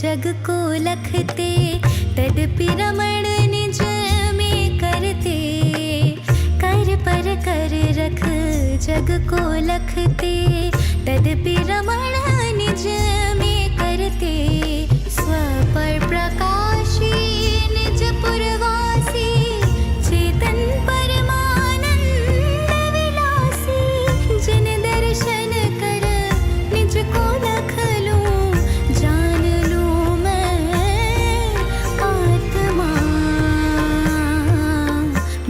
जग को लखते, तदपि रमण निज में करते। कर पर कर रख जग को लखते, तदपि रमण निज में करते। स्वपर प्रकाशी निज पुरवासी, चेतन परमानंद विलासी। जिन दर्शन कर निज को लख लूं, जान लूं मैं आत्मा।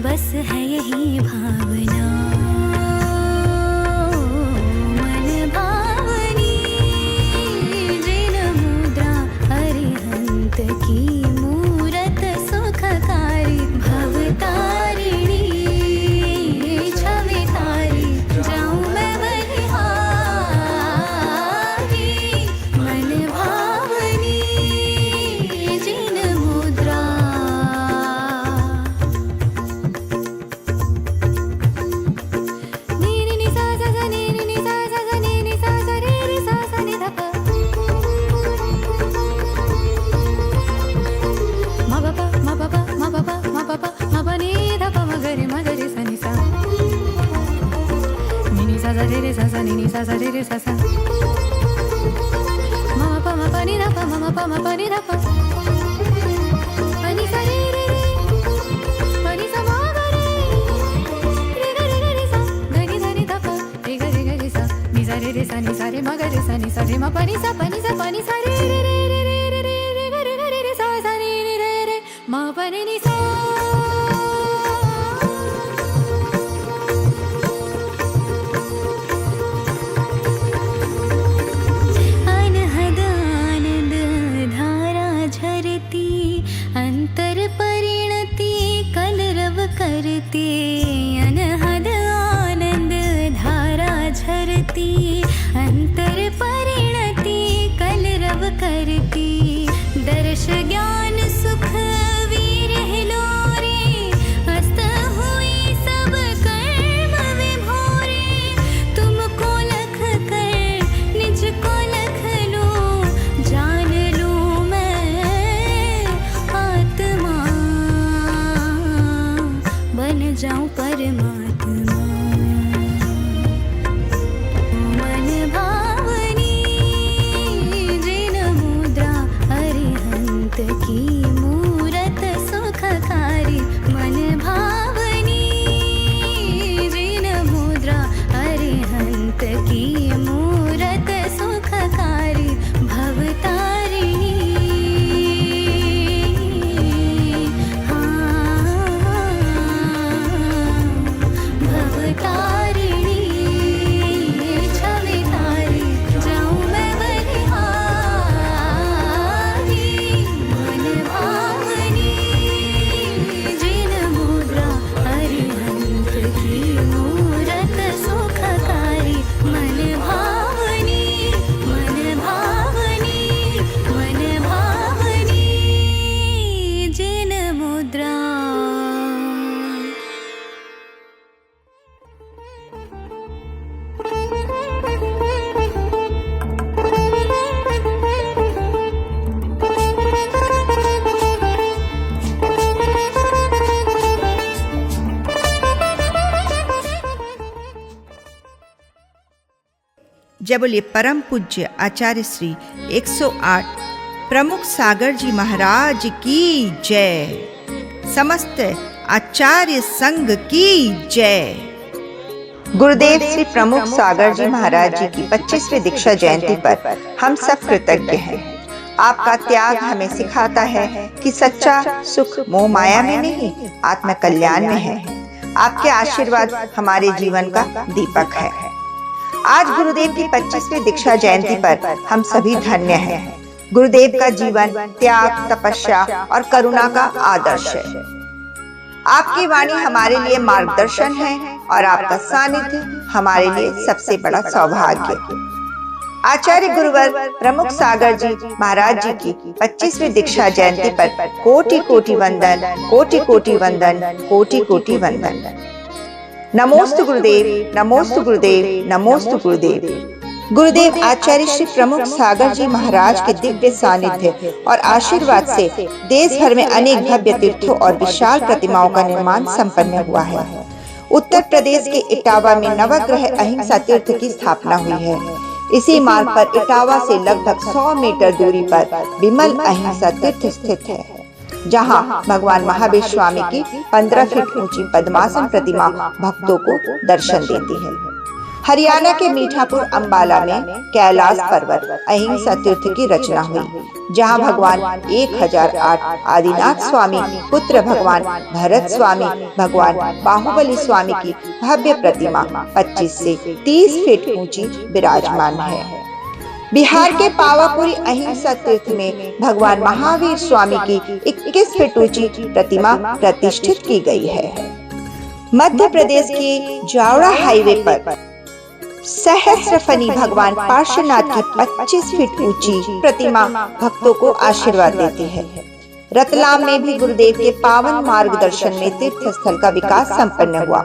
बस है यही भावना मन भावनी। जिन मुद्रा अरिहंत की मूरत सुखकारी। भवतारिणी छवितारी, जाऊं मैं बलिहारी। मन भावनी जिन मुद्रा। नी नी सा सा सा नी नी सा सा सा नी नी सा सा रे सा सा नि ध प। म ब प म ब प म ब प म ब प म ब नि ध प म ग रे सा नि सा। नी नी सा सा रे सा सा नी नी सा सा रे सा सा। म प म प नि ध प म प म प नि ध प। प नि सा रे रे रे, प नि सा म ग रे रे सा। ध नि ध प रे ग रे सा। नि सा रे सा नि सा रे म ग रे सा नि सा रे म प नि सा प नि सा प नि सा रे रे रे रे रे रे रे ग रे सा सा नि नि रे रे म प नि सा। अनहद आनंद धारा झरती, अंतर परिणति कलरव करती। अनहद आनंद धारा झरती, अंतर परिणति कलरव करती। दर्श ज्ञान सुख वीर हिलोरे, अस्त हुई सब कर्म विभोरे। तुमको लख कर निज को लख लूं, जान लूं मैं आत्मा। बन जाऊं परमात्मा। मन भावनी जिन मुद्रा अरिहंत की मूरत सुखकारी। मन भावनी जिन मुद्रा अरिहंत की मूरत सुखकारी। भवतारिणी भवतारिणी छवितारी, जाऊं मैं बलिहारी। मन भावनी जिन मुद्रा अरिहंत की मूरत सुखकारी। मन भावनी मन भावनी मन भावनी जिन मुद्रा। जय बोलिए परम पूज्य आचार्य श्री 108 प्रमुख सागर जी महाराज की जय। समस्त आचार्य संघ की जय। गुरुदेव श्री प्रमुख सागर जी महाराज जी की 25वीं दीक्षा जयंती पर हम सब कृतज्ञ हैं। आपका त्याग हमें सिखाता है कि सच्चा सुख मोह माया में नहीं, आत्म कल्याण में है। आपके आशीर्वाद हमारे जीवन का दीपक है। आज गुरुदेव की 25वीं दीक्षा जयंती पर हम सभी धन्य हैं। गुरुदेव का जीवन त्याग, तपस्या और करुणा का आदर्श है। आपकी वाणी हमारे लिए मार्गदर्शन है और आपका सानिध्य हमारे लिए सबसे बड़ा सौभाग्य। आचार्य गुरुवर प्रमुख सागर जी महाराज जी की 25वीं दीक्षा जयंती पर कोटि कोटि वंदन, कोटि कोटि वंदन, कोटि कोटि वंदन। नमोस्तु गुरुदेव, नमोस्तु गुरुदेव, नमोस्तु गुरुदेव। गुरुदेव आचार्य श्री प्रमुख सागर जी महाराज के दिव्य सानिध्य और आशीर्वाद से देश भर में अनेक भव्य तीर्थों और विशाल प्रतिमाओं का निर्माण संपन्न हुआ है। उत्तर प्रदेश के इटावा में नवग्रह अहिंसा तीर्थ की स्थापना हुई है। इसी मार्ग पर इटावा से लगभग 100 मीटर दूरी पर विमल अहिंसा तीर्थ स्थित है, जहां भगवान महावीर स्वामी की 15 फीट ऊंची पद्मासन प्रतिमा भक्तों को दर्शन देती है। हरियाणा के मीठापुर अंबाला में कैलाश पर्वत अहिंसा तीर्थ की रचना हुई, जहां भगवान 1008 आदिनाथ स्वामी पुत्र भगवान भरत स्वामी भगवान बाहुबली स्वामी की भव्य प्रतिमा 25 से 30 फीट ऊंची विराजमान है। बिहार के पावापुरी अहिंसा तीर्थ में भगवान महावीर स्वामी की 21 फीट ऊंची प्रतिमा प्रतिष्ठित की गई है। मध्य प्रदेश के जावड़ा हाईवे पर सहस्रफनी भगवान पार्श्वनाथ की 25 फीट ऊंची प्रतिमा भक्तों को आशीर्वाद देती है। रतलाम में भी गुरुदेव के पावन मार्गदर्शन में तीर्थ स्थल का विकास संपन्न हुआ।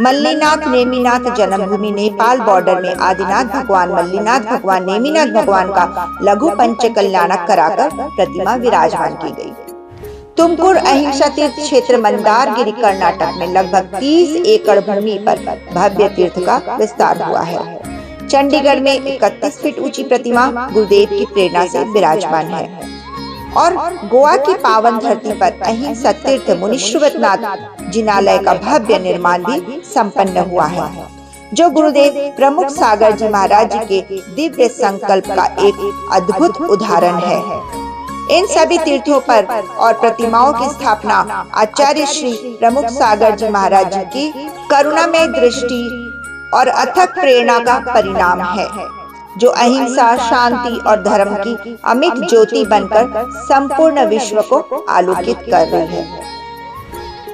मल्लीनाथ नेमिनाथ जन्मभूमि नेपाल बॉर्डर में आदिनाथ भगवान मल्लीनाथ भगवान नेमिनाथ भगवान का लघु पंच कल्याणक कराकर प्रतिमा विराजमान की गई। तुमकुर अहिंसा तीर्थ क्षेत्र मंदारगिरी कर्नाटक में लगभग 30 एकड़ भूमि पर भव्य तीर्थ का विस्तार हुआ है। चंडीगढ़ में 31 फीट ऊंची प्रतिमा गुरुदेव की प्रेरणा से विराजमान है। और गोवा की पावन धरती पर अहिंसा तीर्थ मुनीश्वरनाथ जिनालय का भव्य निर्माण भी संपन्न हुआ है, जो गुरुदेव प्रमुख सागर जी महाराज जी के दिव्य संकल्प का एक अद्भुत उदाहरण है। इन सभी तीर्थों पर और प्रतिमाओं की स्थापना आचार्य श्री प्रमुख सागर जी महाराज जी की करुणामय दृष्टि और अथक प्रेरणा का परिणाम है, जो अहिंसा, शांति और धर्म की अमिट ज्योति बनकर संपूर्ण विश्व को आलोकित कर रही है।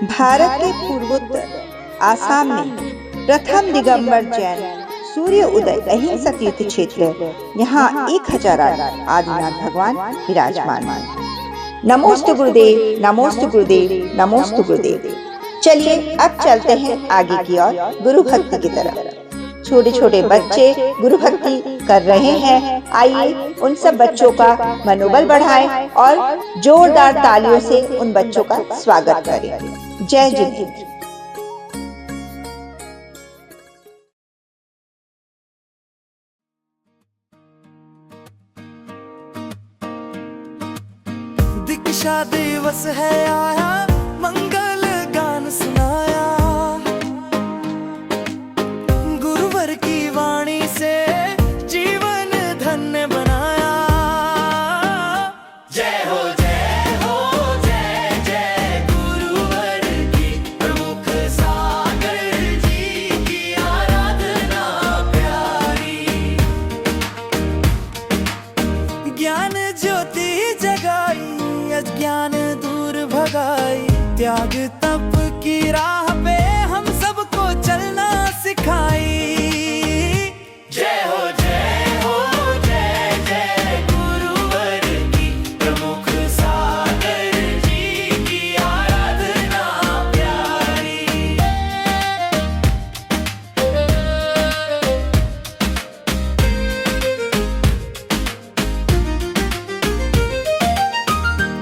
भारत के पूर्वोत्तर आसाम में प्रथम दिगंबर जैन सूर्य उदय अहिंसा तीर्थ क्षेत्र, यहाँ 1008 आदिनाथ भगवान विराजमान। नमोस्तु गुरुदेव, नमोस्तु गुरुदेव, नमोस्तु गुरुदेव। चलिए अब चलते हैं आगे की ओर गुरु भक्ति की तरफ। छोटे छोटे बच्चे गुरु भक्ति कर रहे हैं। आइए उन सब बच्चों का मनोबल बढ़ाएं और जोरदार तालियों से उन बच्चों का स्वागत करें। जय जिनेंद्र। दीक्षा दिवस है आया, मंगल गान सुनाया, गुरुवर की वाणी से जीवन धन्य बनाया। जय हो जय हो जय जय गुरुवर की, प्रमुख सागर जी की आराधना प्यारी। ज्ञान ज्योति जगाई, अज्ञान दूर भगाई, त्याग तप की राह पे हम सबको चलना सिखाई। जय हो जय जय गुरुवर की, प्रमुख सागर जी की आराधना प्यारी।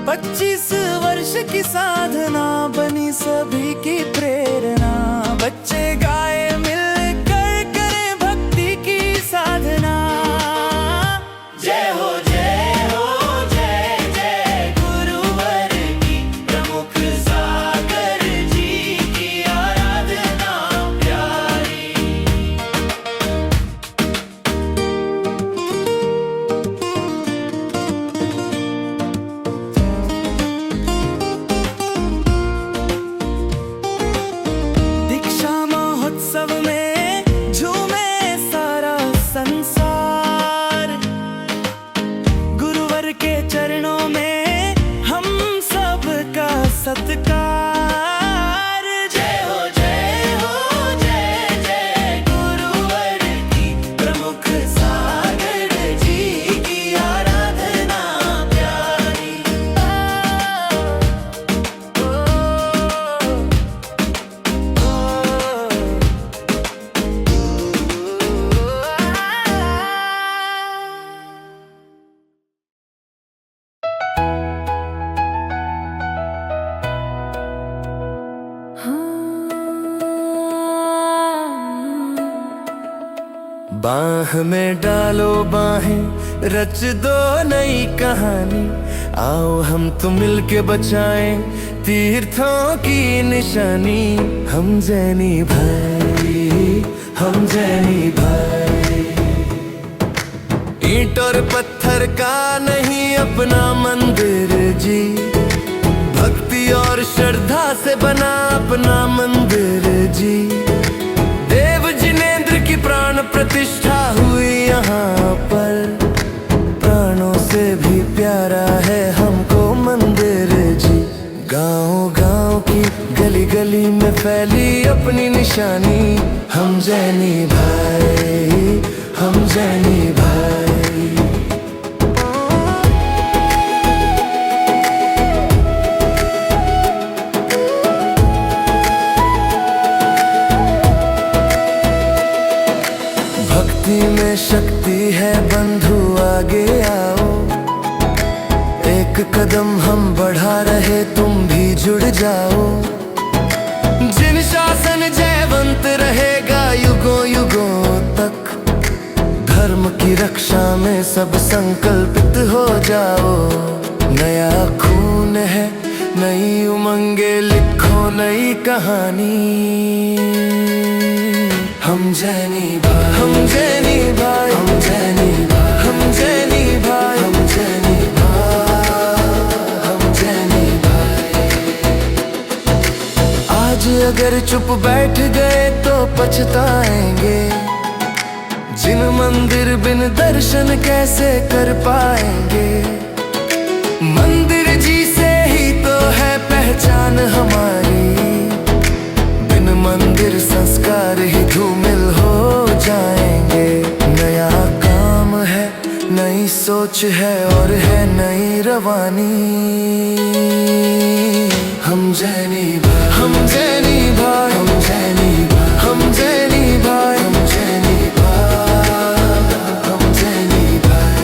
पच्चीस वर्ष की साधना बनी सभी की प्रेरणा। बच्चे गाए मिलकर करें भक्ति की साधना। जय हो जय जय गुरुवर की, प्रमुख सागर जी की आराधना प्यारी। बाह में डालो बाहें, रच दो नई कहानी। आओ हम तो मिलके बचाएं तीर्थों की निशानी। हम जैनी भाई, हम जैनी भाई। ईंट और पत्थर का नहीं अपना मंदिर जी, भक्ति और श्रद्धा से बना अपना मंदिर जी। देव जिनेंद्र की प्राण प्रतिष्ठा हुई यहाँ पर, प्राणों से भी प्यारा है हमको मंदिर जी। गांव-गांव की गली गली में फैली अपनी निशानी। हम जैनी भाई, हम जैनी भाई। भक्ति में शक्ति है बंधु, आगे आओ। एक कदम हम बढ़ा रहे, तुम भी जुड़ जाओ। जिन शासन जयवंत रहेगा युगों युगों तक, धर्म की रक्षा में सब संकल्पित हो जाओ। नया खून है, नई उमंगे, लिखो नई कहानी। हम जैनी भाई, हम जैनी भाई, हम जैनी भाई, हम जैनी भाई, हम जैनी भाई, हम जैनी भाई। आज अगर चुप बैठ गए तो पछताएंगे, जिन मंदिर बिन दर्शन कैसे कर पाएंगे। मंदिर जी से ही तो है पहचान हमारी, बिन मंदिर संस्कार ही धूमिल हो जाएंगे। नया काम है, नई सोच है और है नई रवानी। हम जैनी भाई, हम जैनी भाई, हम जैनी भाई, हम जैनी भाई, हम जैनी भाई, हम जैनी भाई।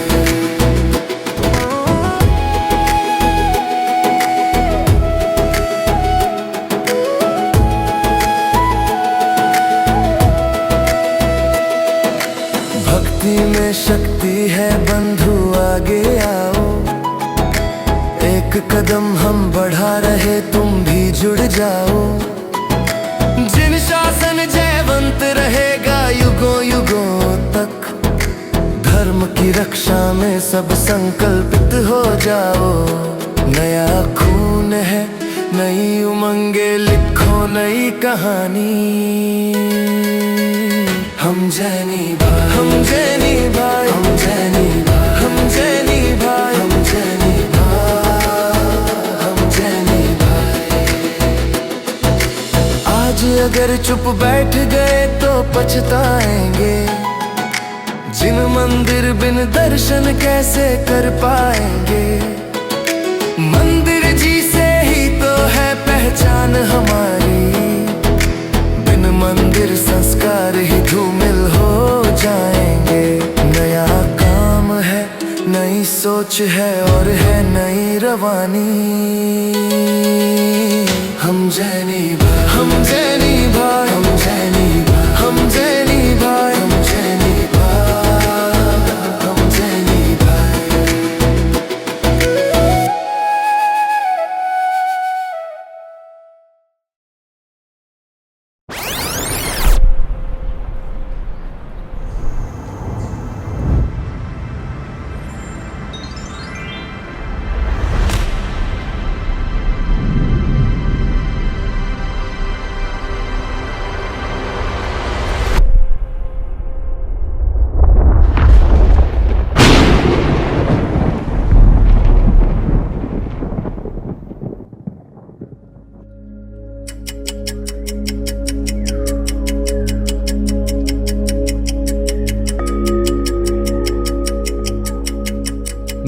भक्ति में शक्ति है बंधु, आगे आओ। एक कदम हम बढ़ा रहे, तुम भी जुड़ जाओ। जिन शासन जयवंत रहेगा युगों युगों तक, धर्म की रक्षा में सब संकल्पित हो जाओ। नया खून है, नई उमंगे, लिखो नई कहानी। हम जैनी भाई, हम जैनी भाई, हम जैनी भाई, हम जैनी भाई, हम जैनी भाई, हम जैनी भाई। आज अगर चुप बैठ गए तो पछताएंगे, जिन मंदिर बिन दर्शन कैसे कर पाएंगे। मंदिर जी से ही तो है पहचान हमारी, बिन मंदिर संस्कार ही धूमिल हो जाएंगे। नया काम है, नई सोच है और है नई रवानी। हम जैनी भाई, हम जैनी भाई, हम जैनी भाई, हम जैनी भाई, हम जैनी भाई, हम जैनी भाई।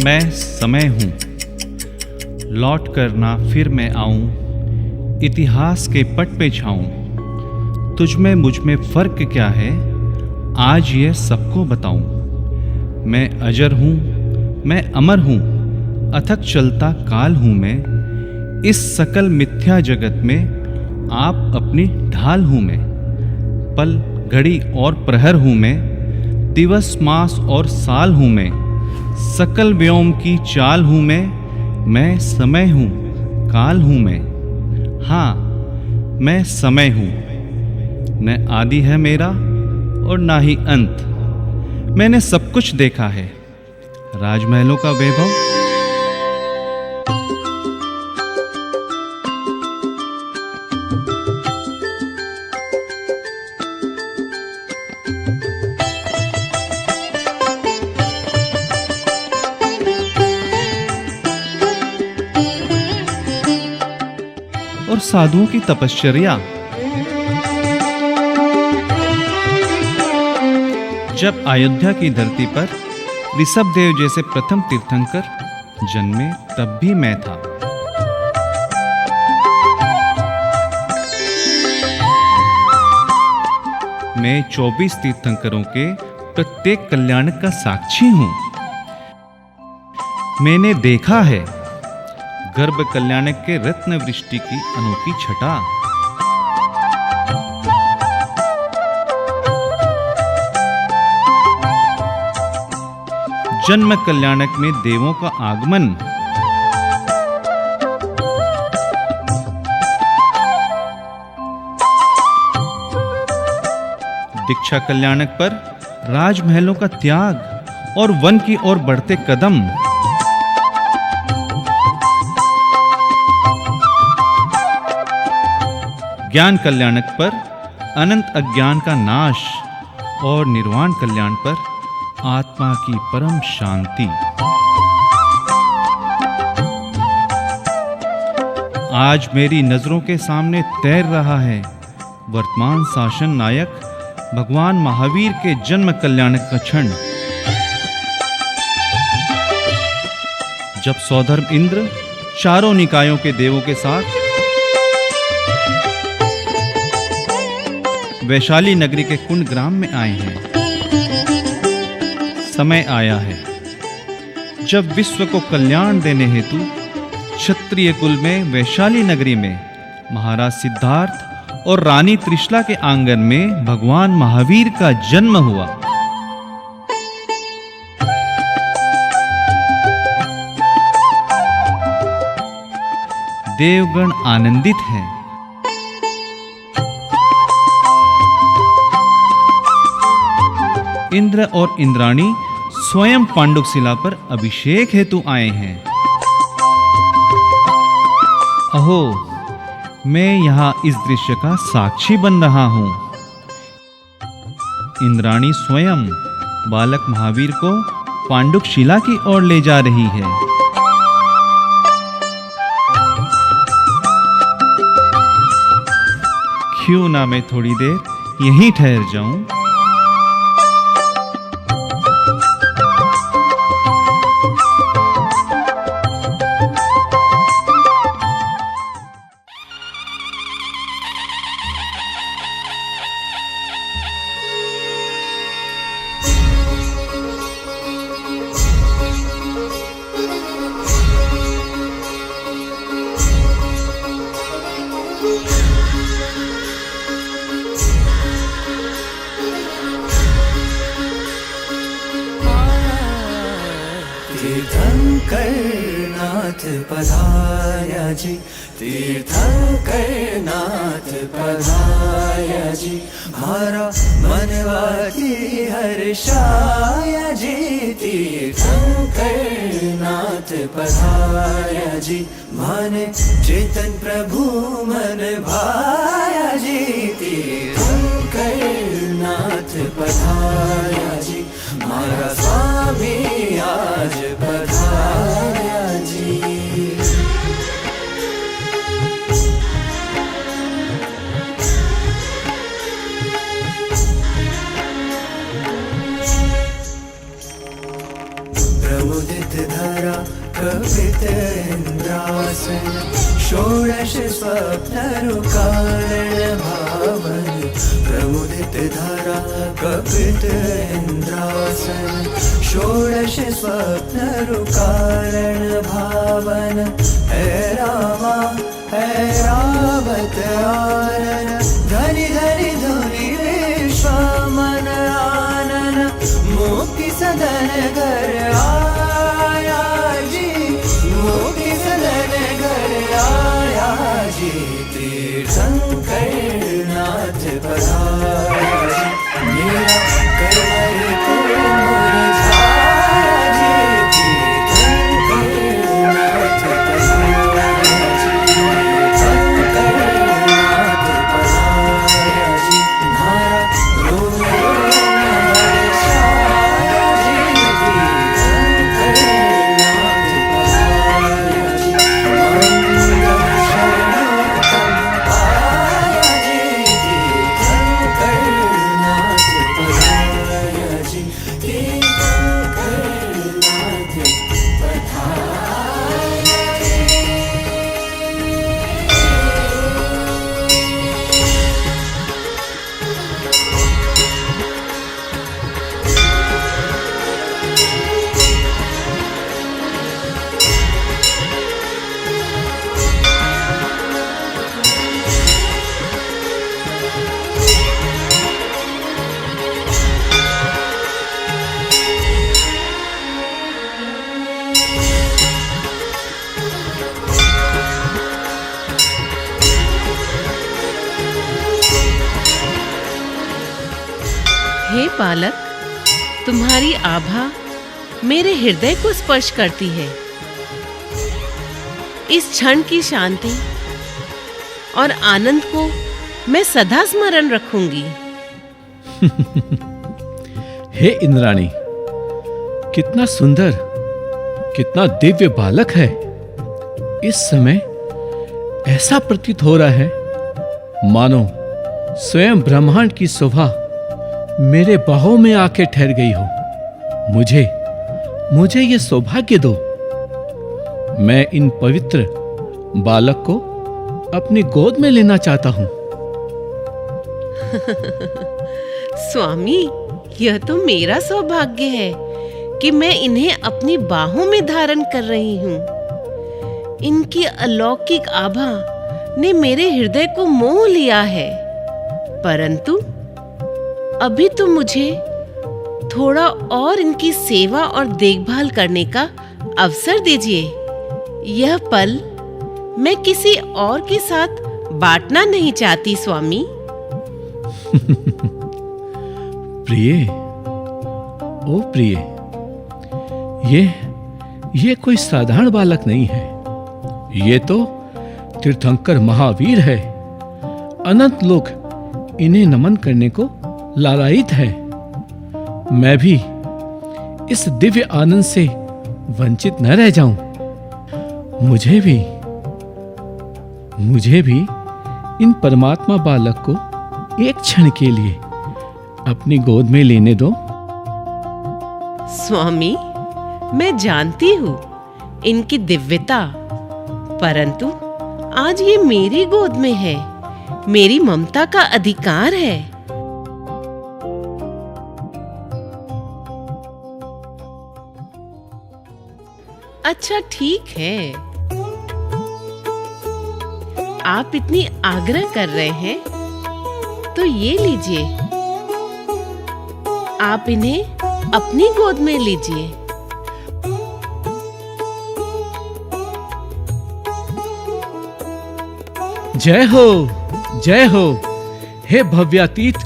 मैं समय हूँ, लौट कर ना फिर मैं आऊँ, इतिहास के पट पे छाऊँ। तुझ में मुझ में फ़र्क क्या है, आज ये सबको बताऊँ। मैं अजर हूँ, मैं अमर हूँ, अथक चलता काल हूँ मैं। इस सकल मिथ्या जगत में आप अपनी ढाल हूँ मैं। पल घड़ी और प्रहर हूँ मैं, दिवस मास और साल हूँ मैं, सकल व्योम की चाल हूँ मैं समय हूँ, काल हूँ मैं। हाँ, मैं समय हूँ, न आदि है मेरा और ना ही अंत। मैंने सब कुछ देखा है, राजमहलों का वैभव, और साधुओं की तपश्चर्या। जब अयोध्या की धरती पर ऋषभदेव जैसे प्रथम तीर्थंकर जन्मे तब भी मैं था। मैं 24 तीर्थंकरों के प्रत्येक कल्याण का साक्षी हूं। मैंने देखा है गर्भ कल्याणक के रत्न वृष्टि की अनोखी छटा। जन्म कल्याणक में देवों का आगमन, दीक्षा कल्याणक पर राजमहलों का त्याग और वन की ओर बढ़ते कदम, ज्ञान कल्याणक पर अनंत अज्ञान का नाश और निर्वाण कल्याण पर आत्मा की परम शांति। आज मेरी नजरों के सामने तैर रहा है वर्तमान शासन नायक भगवान महावीर के जन्म कल्याणक का क्षण। जब सौधर्म इंद्र चारों निकायों के देवों के साथ वैशाली नगरी के कुंड ग्राम में आए हैं। समय आया है जब विश्व को कल्याण देने हेतु क्षत्रिय कुल में वैशाली नगरी में महाराज सिद्धार्थ और रानी त्रिशला के आंगन में भगवान महावीर का जन्म हुआ। देवगण आनंदित हैं। इंद्र और इंद्राणी स्वयं पांडुकशिला पर अभिषेक हेतु आए हैं। अहो, मैं यहां इस दृश्य का साक्षी बन रहा हूं। इंद्राणी स्वयं बालक महावीर को पांडुकशिला की ओर ले जा रही है। क्यों ना मैं थोड़ी देर यहीं ठहर जाऊं। तीर्थंकरनाथ पधार्या जी, तीर्थंकरनाथ पधार्या जी, मारा मनवाती हर्षाया जी, तीर्थंकरनाथ पधार्या जी, माने चेतन प्रभु मन भाया जी, तीर्थंकरनाथ पधार्या जी, मारा स्वामी आज पधार्या जी। प्रमुदित धरा कपित इंद्रासन, षोडश स्वप्न कारण भावन, प्रमुदित धरा कपित इंद्रासन, षोडश स्वप्न कारण भावन, हे रामा हे रावत आनन, धनि धनि धुनि विश्व मन आनन, सदन घर आया जी, मोती सदन घर आया जी, तीर्थंकर नाथ पधारा जी, मेरा कलर को मुरझाया जी, तीर्थंकर नाथ पधारा जी, तीर्थंकर नाथ पधारा जी, हमारा रोम रोम हर्षाया जी, तीर्थंकर नाथ पधारा जी, मंगल शरणोत्तम पाया जी, तीर्थंकर नाथ पधारा जी, तीर्थंकर नाथ पधारा जी। हे बालक, तुम्हारी आभा मेरे हृदय को स्पर्श करती है। इस क्षण की शांति और आनंद को मैं सदा स्मरण रखूंगी। हे इंद्राणी, कितना सुंदर, कितना दिव्य बालक है। इस समय ऐसा प्रतीत हो रहा है मानो स्वयं ब्रह्मांड की शोभा मेरे बाहों में आके ठहर गई हो। मुझे ये सौभाग्य दो। मैं इन पवित्र बालक को अपनी गोद में लेना चाहता हूं। स्वामी, यह तो मेरा सौभाग्य है कि मैं इन्हें अपनी बाहों में धारण कर रही हूँ। इनकी अलौकिक आभा ने मेरे हृदय को मोह लिया है, परंतु अभी तो मुझे थोड़ा और इनकी सेवा और देखभाल करने का अवसर दीजिए। यह पल मैं किसी और के साथ बांटना नहीं चाहती स्वामी। प्रिय, ओ प्रिय, ये कोई साधारण बालक नहीं है। ये तो तीर्थंकर महावीर है। अनंत लोग इन्हें नमन करने को लालायित है। मैं भी इस दिव्य आनंद से वंचित न रह जाऊं। मुझे भी इन परमात्मा बालक को एक क्षण के लिए अपनी गोद में लेने दो। स्वामी, मैं जानती हूँ इनकी दिव्यता, परंतु आज ये मेरी गोद में है। मेरी ममता का अधिकार है। अच्छा ठीक है, आप इतनी आग्रह कर रहे हैं तो ये लीजिए, आप इन्हें अपनी गोद में लीजिए। जय हो, हे भव्यातीत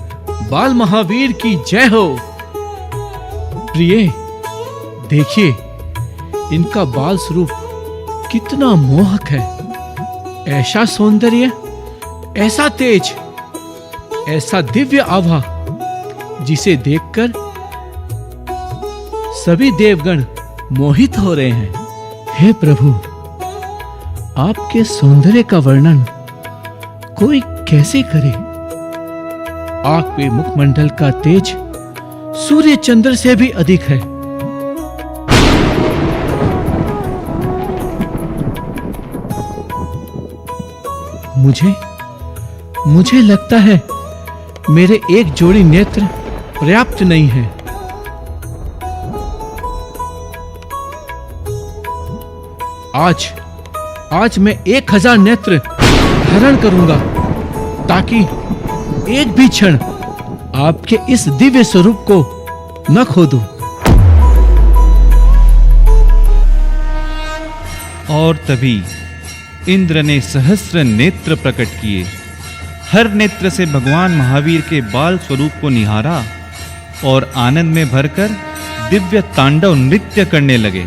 बाल महावीर की जय हो। प्रिय, देखिए इनका बाल स्वरूप कितना मोहक है। ऐसा सौंदर्य, ऐसा तेज, ऐसा दिव्य आभा, जिसे देखकर सभी देवगण मोहित हो रहे हैं। हे प्रभु, आपके सौंदर्य का वर्णन कोई कैसे करे। आपके मुखमंडल का तेज सूर्य चंद्र से भी अधिक है। मुझे लगता है मेरे एक जोड़ी नेत्र पर्याप्त नहीं है। आज मैं 1000 नेत्र धारण करूंगा, ताकि एक भी क्षण आपके इस दिव्य स्वरूप को न खो दूं। और तभी इंद्र ने सहस्र नेत्र प्रकट किए। हर नेत्र से भगवान महावीर के बाल स्वरूप को निहारा और आनंद में भरकर दिव्य तांडव नृत्य करने लगे।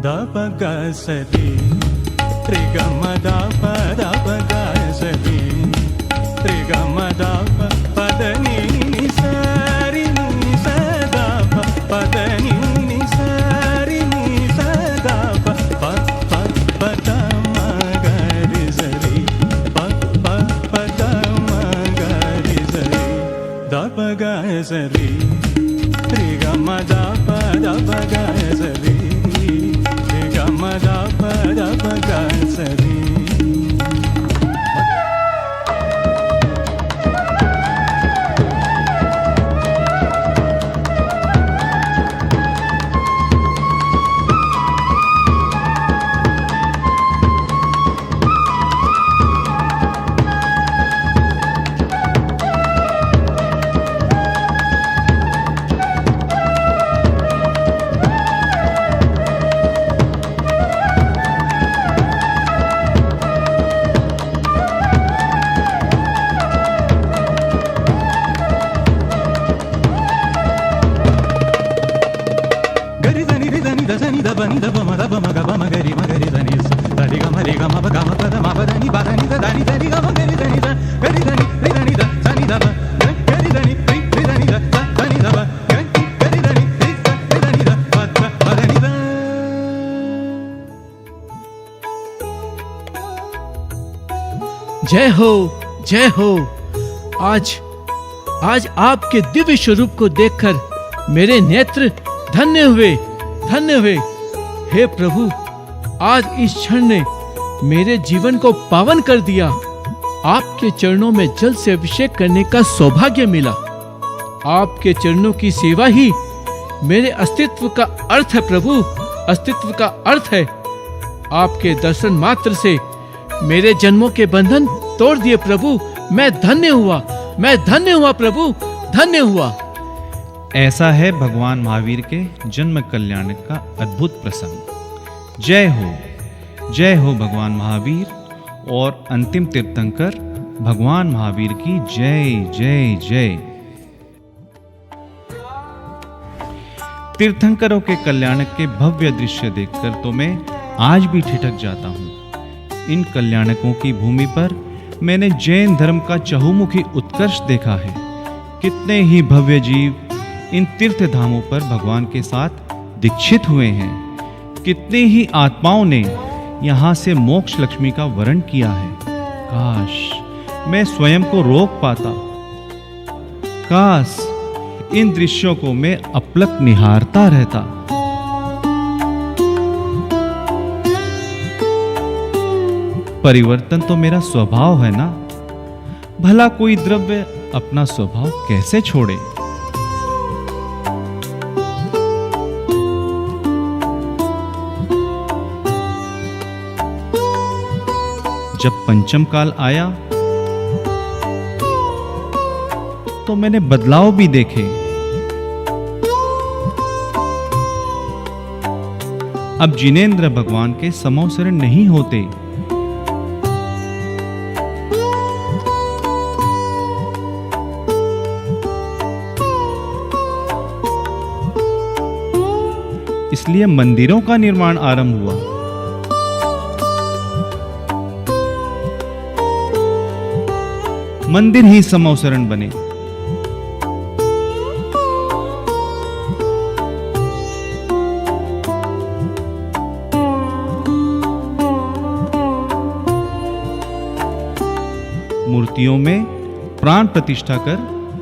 दपगसति त्रिगमदपदपगसति त्रिगमदप पदनि सरि सदप पदनि सरि सदप पदमगरि सरि पदमगरि सरि दपगसति त्रिगमदपदपगसति जय हो, जय हो। आज आपके दिव्य स्वरूप को देखकर मेरे नेत्र धन्य हुए, धन्य हुए। हे प्रभु, आज इस क्षण ने मेरे जीवन को पावन कर दिया। आपके चरणों में जल से अभिषेक करने का सौभाग्य मिला। आपके चरणों की सेवा ही मेरे अस्तित्व का अर्थ है प्रभु, अस्तित्व का अर्थ है। आपके दर्शन मात्र से मेरे जन्मों के बंधन तोड़ दिए प्रभु। मैं धन्य हुआ, मैं धन्य हुआ प्रभु, धन्य हुआ। ऐसा है भगवान महावीर के जन्म कल्याण का अद्भुत प्रसंग। जय हो भगवान महावीर और अंतिम तीर्थंकर भगवान महावीर की जय जय जय। तीर्थंकरों के कल्याण के भव्य दृश्य देखकर तो मैं आज भी ठिठक जाता हूँ। इन कल्याणकों की भूमि पर मैंने जैन धर्म का चहुमुखी उत्कर्ष देखा है। कितने ही भव्य जीव इन तीर्थ धामों पर भगवान के साथ दीक्षित हुए हैं। कितनी ही आत्माओं ने यहाँ से मोक्ष लक्ष्मी का वरण किया है। काश मैं स्वयं को रोक पाता, काश इन दृश्यों को मैं अपलक निहारता रहता। परिवर्तन तो मेरा स्वभाव है ना, भला कोई द्रव्य अपना स्वभाव कैसे छोड़े। जब पंचम काल आया तो मैंने बदलाव भी देखे। अब जिनेंद्र भगवान के समोसरण नहीं होते। इसलिए मंदिरों का निर्माण आरंभ हुआ। मंदिर ही समोसरण बने। मूर्तियों में प्राण प्रतिष्ठा कर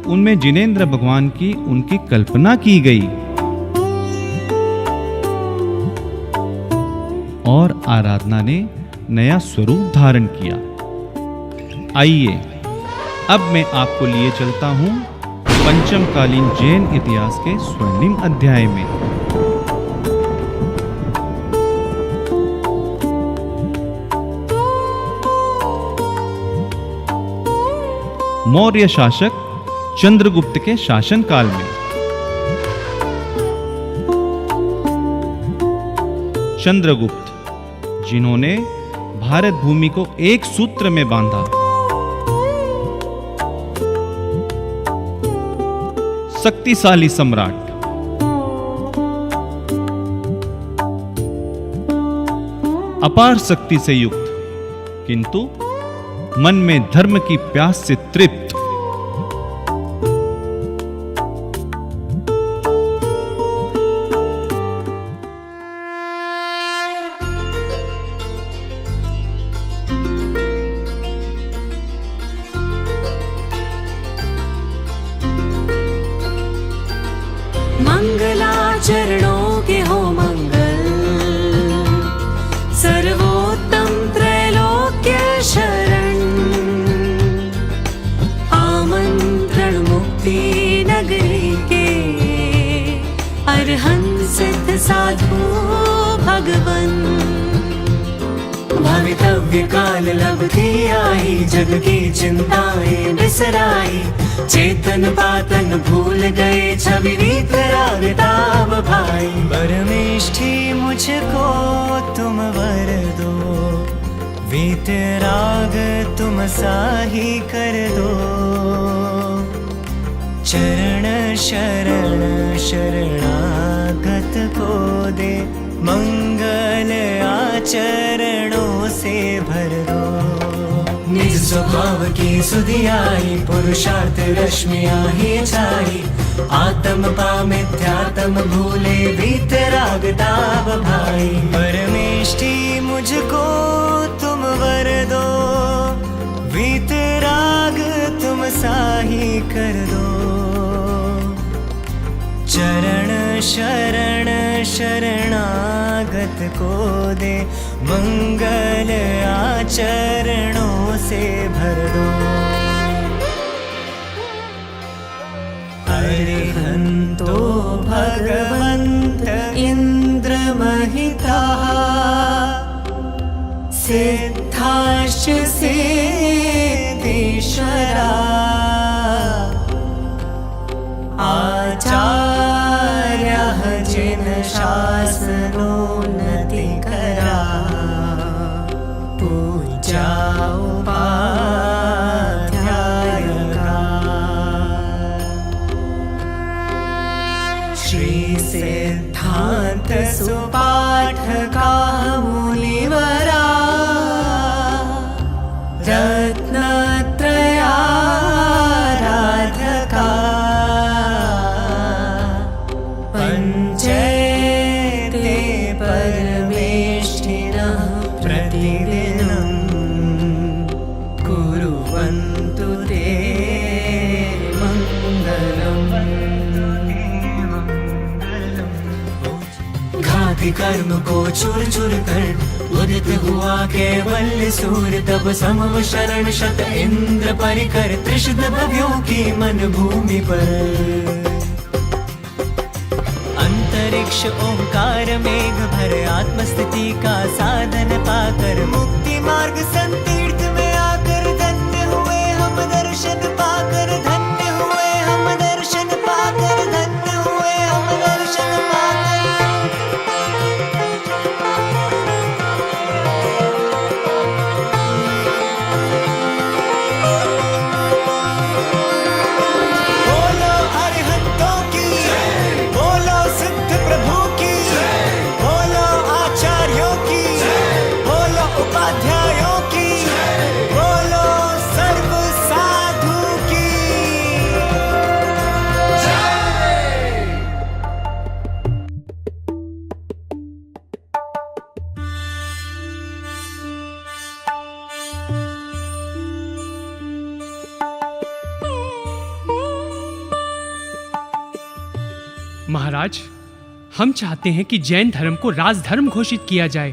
उनमें जिनेंद्र भगवान की उनकी कल्पना की गई और आराधना ने नया स्वरूप धारण किया। आइए अब मैं आपको लिए चलता हूं पंचमकालीन जैन इतिहास के स्वर्णिम अध्याय में। मौर्य शासक चंद्रगुप्त के शासनकाल में चंद्रगुप्त, जिन्होंने भारत भूमि को एक सूत्र में बांधा, शक्तिशाली सम्राट, अपार शक्ति से युक्त किंतु मन में धर्म की प्यास से तृप्त, मंगलाचरणों के हो मंगल, सर्वोत्तम त्रैलोक्य शरण, आमंत्रण मुक्ति नगरी के, अरहंत सिद्ध साधु भगवन। भवितव्य काल लब्धि आई, जग की चिंताएं बिसराई, चेतन पातन भूल गए, छवि रीत राग ताब भाई। परमेष्ठी मुझको तुम वर दो, वीत राग तुम साही कर दो। चरण शरण शरणागत को दे, मंगल आचरणों से भर दो। निज स्वभाव की सुधि आई, पुरुषार्थ रश्मियाँ ही छाई, आत्म पामिथ्यात्म भूले, वीत राग ताब भाई। परमेष्ठी मुझको तुम वर दो, वीत राग तुम साही कर दो। चरण शरण शरणागत को दे, मंगल आचरणों से भर दो। अरिहंतो भगवंत इंद्र महिता, सिद्धाश्च सिद्धेश्वरा, आचार्यः जिन शासनोन्नति करा, पूजा उपाध्यायका। श्री सिद्धांत सुपाठका मुनिवरा, रत्नत्रयाराधका, पंचैते परमेष्ठिनः प्रतिदिनं, कुर्वन्तु ते मंगलम्। घाति कर्म को चूर चूर कर, उदित हुआ केवल सूर, तब समव शरण शत इंद्र परिकर, त्रिशत भव्यों की मन भूमि पर। अंतरिक्ष ओंकार मेघ भर, आत्मस्थिति का साधन पाकर, मुक्ति मार्ग संतीर्ण दर्शन पाकर धन्य हुए हम, दर्शन पाकर धन्य हुए हम, दर्शन पाकर। बोलो अरिहंतों की, बोलो सिद्ध प्रभु की, बोलो आचार्यों की, बोलो उपाध्यायों की, बोलो सर्व साधु की। महाराज, हम चाहते हैं कि जैन धर्म को राजधर्म घोषित किया जाए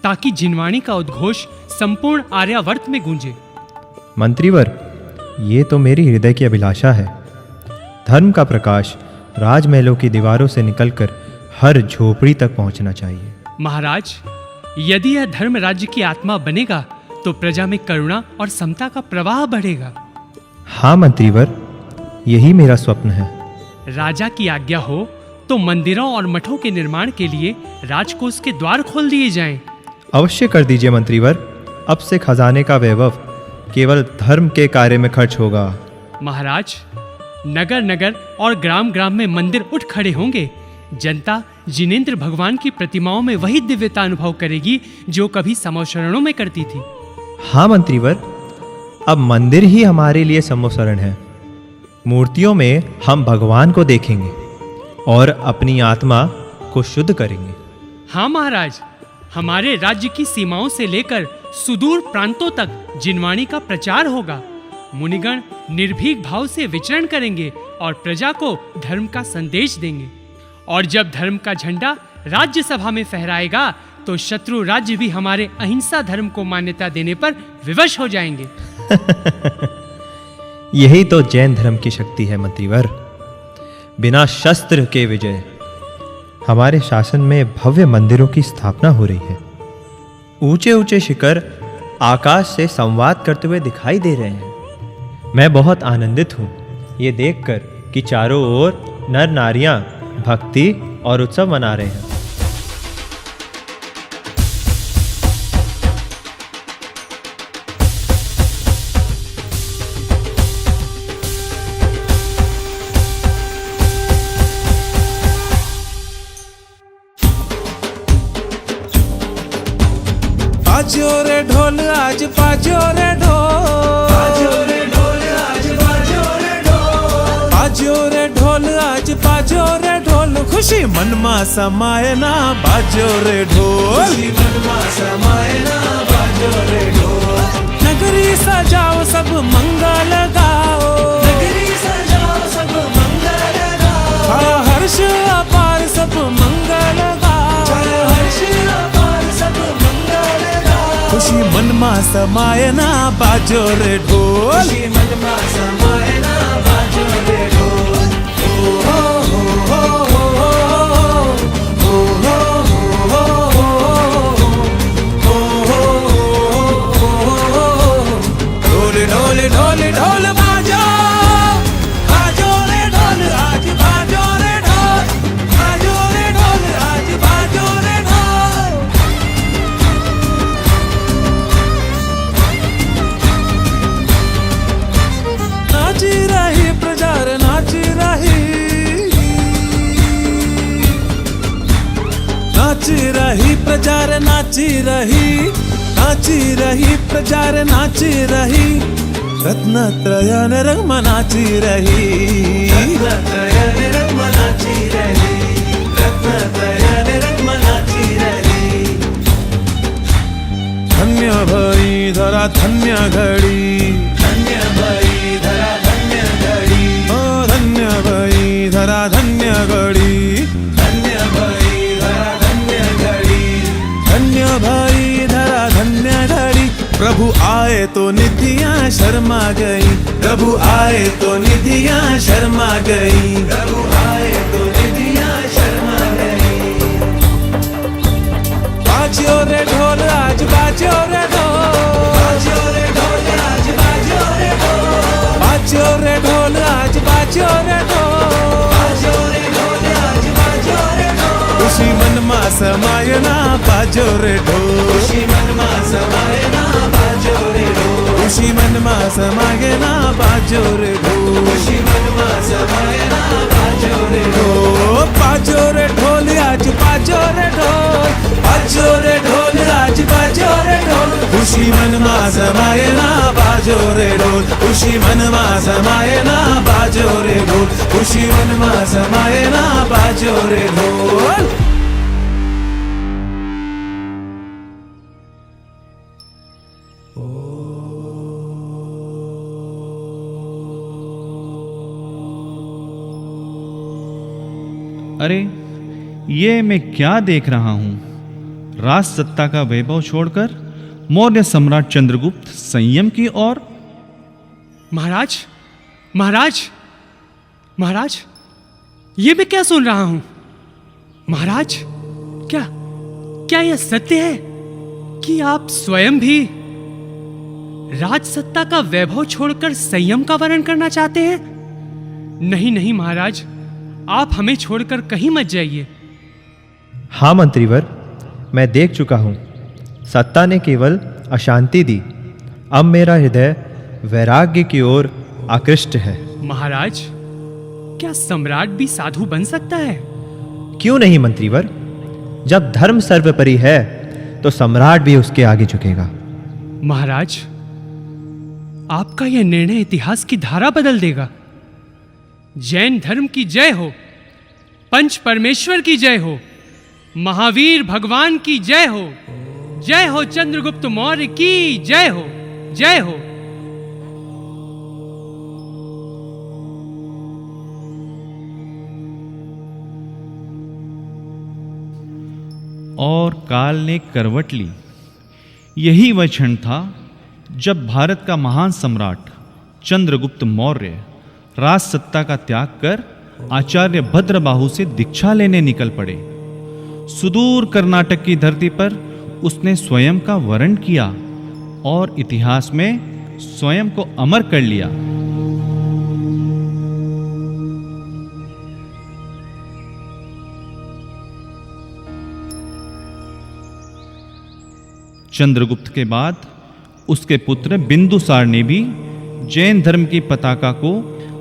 ताकि जिनवाणी का उद्घोष संपूर्ण आर्यावर्त में गूंजे। मंत्रीवर, ये तो मेरी हृदय की अभिलाषा है। धर्म का प्रकाश राजमहलों की दीवारों से निकलकर हर झोपड़ी तक पहुंचना चाहिए। महाराज, यदि यह धर्म राज्य की आत्मा बनेगा तो प्रजा में करुणा और समता का प्रवाह बढ़ेगा। हाँ मंत्रीवर, यही मेरा स्वप्न है। राजा की आज्ञा हो तो मंदिरों और मठों के निर्माण के लिए राजकोष के द्वार खोल दिए जाएं। अवश्य कर दीजिए मंत्रीवर। अब से खजाने का वैभव केवल धर्म के कार्य में खर्च होगा। महाराज, नगर नगर और ग्राम ग्राम में मंदिर उठ खड़े होंगे। जनता जिनेंद्र भगवान की प्रतिमाओं में वही दिव्यता अनुभव करेगी जो कभी समोशरणों में करती थी। हाँ मंत्रीवर, अब मंदिर ही हमारे लिए सम्मोसरण है। मूर्तियों में हम भगवान को देखेंगे और अपनी आत्मा को शुद्ध करेंगे। हाँ महाराज, हमारे राज्य की सीमाओं से लेकर सुदूर प्रांतों तक जिनवाणी का प्रचार होगा। मुनिगण निर्भीक भाव से विचरण करेंगे और प्रजा को धर्म का संदेश देंगे। और जब धर्म का झंडा राज्यसभा में फहराएगा तो शत्रु राज्य भी हमारे अहिंसा धर्म को मान्यता देने पर विवश हो जाएंगे। यही तो जैन धर्म की शक्ति है मंत्रीवर। बिना शस्त्र के विजय। हमारे शासन में भव्य मंदिरों की स्थापना हो रही है। ऊंचे ऊंचे शिखर आकाश से संवाद करते हुए दिखाई दे रहे हैं। मैं बहुत आनंदित हूँ ये देखकर कि चारों ओर नर नारियां भक्ति और उत्सव मना रहे हैं। बाजो रे ढोल आज बाजो रे ढोल, बाजो रे ढोल आज बाजो रे ढोल, बाजो रे ढोल आज बाजो रे ढोल। खुशी मनमा समाये ना बाजो रे ढोल, खुशी मनमा समाये ना बाजो रे ढोल। नगरी सजाओ सब मंगल गाओ, नगरी सजाओ सब मंगल गाओ। हर्ष अपार सब मंगल गाओ, हर्ष अपार सब मंगल गाओ। खुशी मनमा समाये ना बाजो रे ढोल, खुशी मनमा समाये ना बाजो रे ढोल। ढोल ढोल ढोल बाजो, बाजो रे ढोल आज बाजो रे ढोल, बाजो रे ढोल आज बाजो रे ढोल। नाची रही प्रजा रे नाची रही, नाची रही प्रजा रे नाची रही, नाची रही प्रजा रे नाची रही। रत्नत्रयन रंग नाची रही, रत्नत्रयन रंग नाची रही, रत्नत्रयन रंग नाची रही। धन्य भई धरा धन्य घड़ी, धन्य भई धरा धन्य घड़ी। ओ धन्य भई धरा धन्य घड़ी, धन्य भई धरा धन्य घड़ी, धन्य भई धरा धन्य घड़ी। प्रभु आए तो निधियां शर्मा गई, प्रभु आए तो निधियां शर्मा गई, प्रभु आए तो निधियां शर्मा गई। बाजो रे ढोल आज बाजो रे ढोल, बाजो रे ढोल आज बाजो रे ढोल, खुशी मनमा समाये ना बाजो रे ढोल खुशी मनमा समाये ना बाजो रे ढोल खुशी मनमा समाये ना बाजो रे ढोल खुशी मनमा समाये ना बाजो रे ढोल बाजो रे ढोल आज बाजो रे ढोल बाजो रे ढोल आज बाजो रे ढोल खुशी मनमा समाये ना बाजो रे ढोल खुशी मनमा समाये ना बाजो रे ढोल खुशी मनमा समाये ना बाजो रे ढोल अरे ये मैं क्या देख रहा हूं? राज सत्ता का वैभव छोड़कर मौर्य सम्राट चंद्रगुप्त संयम की ओर। महाराज महाराज महाराज, ये मैं क्या सुन रहा हूं? महाराज, क्या क्या यह सत्य है कि आप स्वयं भी राज सत्ता का वैभव छोड़कर संयम का वर्ण करना चाहते हैं? नहीं नहीं महाराज, आप हमें छोड़कर कहीं मत जाइए। हाँ मंत्रीवर, मैं देख चुका हूँ। सत्ता ने केवल अशांति दी, अब मेरा हृदय वैराग्य की ओर आकृष्ट है। महाराज, क्या सम्राट भी साधु बन सकता है? क्यों नहीं मंत्रीवर, जब धर्म सर्वोपरि है तो सम्राट भी उसके आगे झुकेगा। महाराज, आपका यह निर्णय इतिहास की धारा बदल देगा। जैन धर्म की जय हो, पंच परमेश्वर की जय हो, महावीर भगवान की जय हो, जय हो चंद्रगुप्त मौर्य की जय हो, जय हो। और काल ने करवट ली। यही वह क्षण था जब भारत का महान सम्राट चंद्रगुप्त मौर्य राज सत्ता का त्याग कर आचार्य भद्रबाहु से दीक्षा लेने निकल पड़े। सुदूर कर्नाटक की धरती पर उसने स्वयं का वर्ण किया और इतिहास में स्वयं को अमर कर लिया। चंद्रगुप्त के बाद उसके पुत्र बिंदुसार ने भी जैन धर्म की पताका को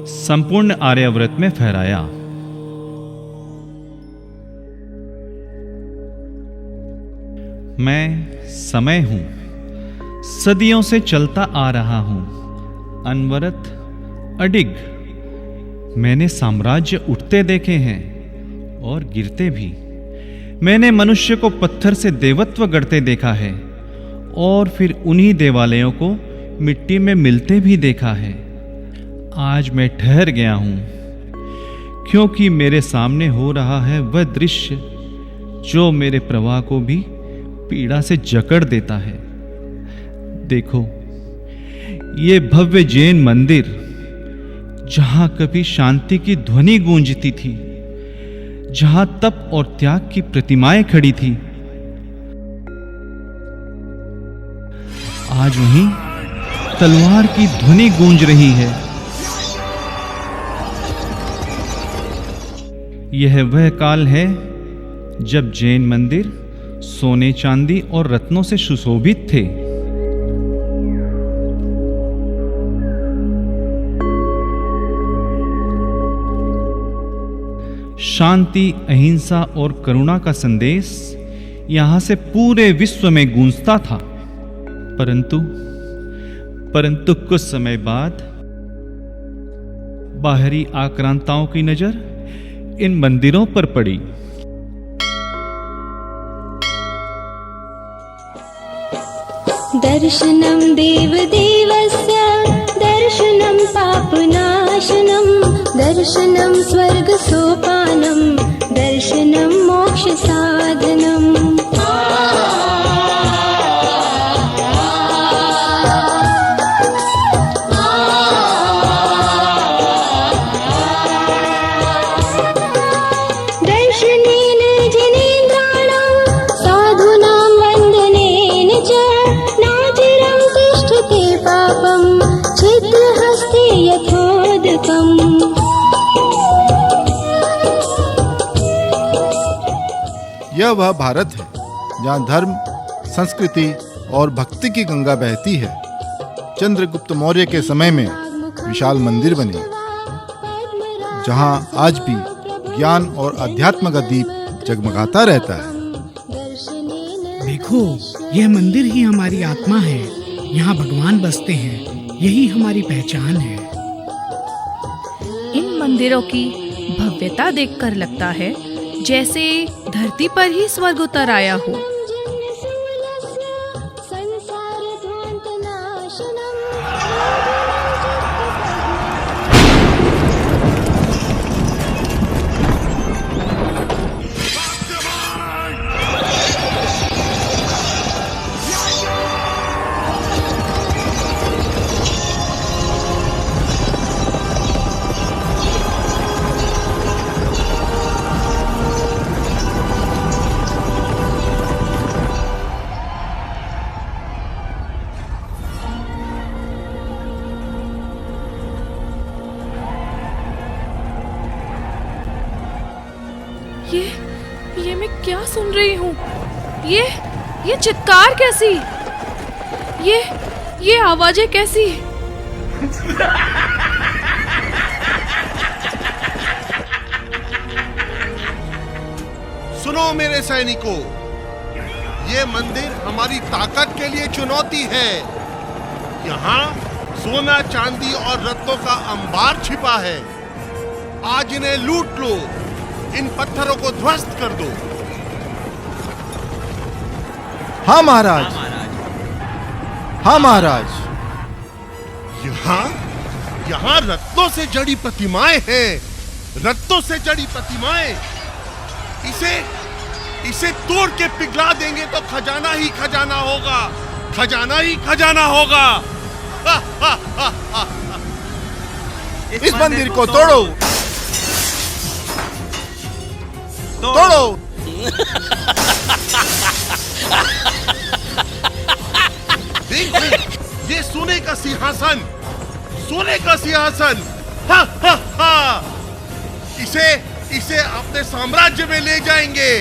संपूर्ण आर्यावर्त में फहराया। मैं समय हूं, सदियों से चलता आ रहा हूं, अनवरत अडिग। मैंने साम्राज्य उठते देखे हैं और गिरते भी। मैंने मनुष्य को पत्थर से देवत्व गढ़ते देखा है और फिर उन्हीं देवालयों को मिट्टी में मिलते भी देखा है। आज मैं ठहर गया हूं क्योंकि मेरे सामने हो रहा है वह दृश्य जो मेरे प्रवाह को भी पीड़ा से जकड़ देता है। देखो, ये भव्य जैन मंदिर जहां कभी शांति की ध्वनि गूंजती थी, जहां तप और त्याग की प्रतिमाएं खड़ी थी, आज वहीं तलवार की ध्वनि गूंज रही है। यह वह काल है जब जैन मंदिर सोने चांदी और रत्नों से सुशोभित थे। शांति, अहिंसा और करुणा का संदेश यहां से पूरे विश्व में गूंजता था। परंतु कुछ समय बाद बाहरी आक्रांताओं की नजर इन मंदिरों पर पड़ी। दर्शनं देवदेवस्य दर्शनं पापनाशनं दर्शनं स्वर्गसोपानं दर्शनं मोक्षसाधनम्। दर्शनेन जनेन्द्राणां साधूनां वन्दनेन च नाचिरं तिष्ठति पापं छिद्रहस्ते यथोदकम्। यह वह भारत है जहाँ धर्म, संस्कृति और भक्ति की गंगा बहती है। चंद्रगुप्त मौर्य के समय में विशाल मंदिर बने, जहाँ आज भी ज्ञान और अध्यात्म का दीप जगमगाता रहता है। देखो, यह मंदिर ही हमारी आत्मा है। यहाँ भगवान बसते हैं, यही हमारी पहचान है। इन मंदिरों की भव्यता देखकर लगता है जैसे धरती पर ही स्वर्ग उतर आया हो। ये मैं क्या सुन रही हूँ? ये चित्कार कैसी? ये आवाजें कैसी? सुनो मेरे सैनिकों, ये मंदिर हमारी ताकत के लिए चुनौती है। यहाँ सोना, चांदी और रत्नों का अंबार छिपा है। आज इन्हें लूट लो, इन पत्थरों को ध्वस्त कर दो। हाँ महाराज, हाँ महाराज। यहाँ रत्नों से जड़ी प्रतिमाएं हैं, रत्नों से जड़ी प्रतिमाएं। इसे तोड़ के पिघला देंगे तो खजाना ही खजाना होगा, खजाना ही खजाना होगा। इस मंदिर को तोड़ो, तोड़ो। देख, ये सोने का सिंहासन, सोने का सिंहासन। हा हा हा। इसे अपने साम्राज्य में ले जाएंगे।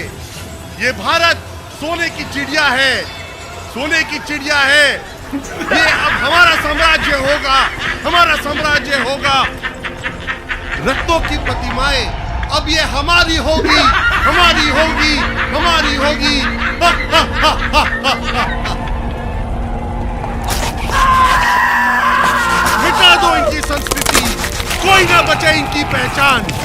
ये भारत सोने की चिड़िया है, सोने की चिड़िया है। ये अब हमारा साम्राज्य होगा, हमारा साम्राज्य होगा। रत्नों की प्रतिमाएं अब ये हमारी होगी, हमारी होगी, हमारी होगी। हा हा हा हा हा हा। मिटा दो इनकी संस्कृति, कोई ना बचे इनकी पहचान।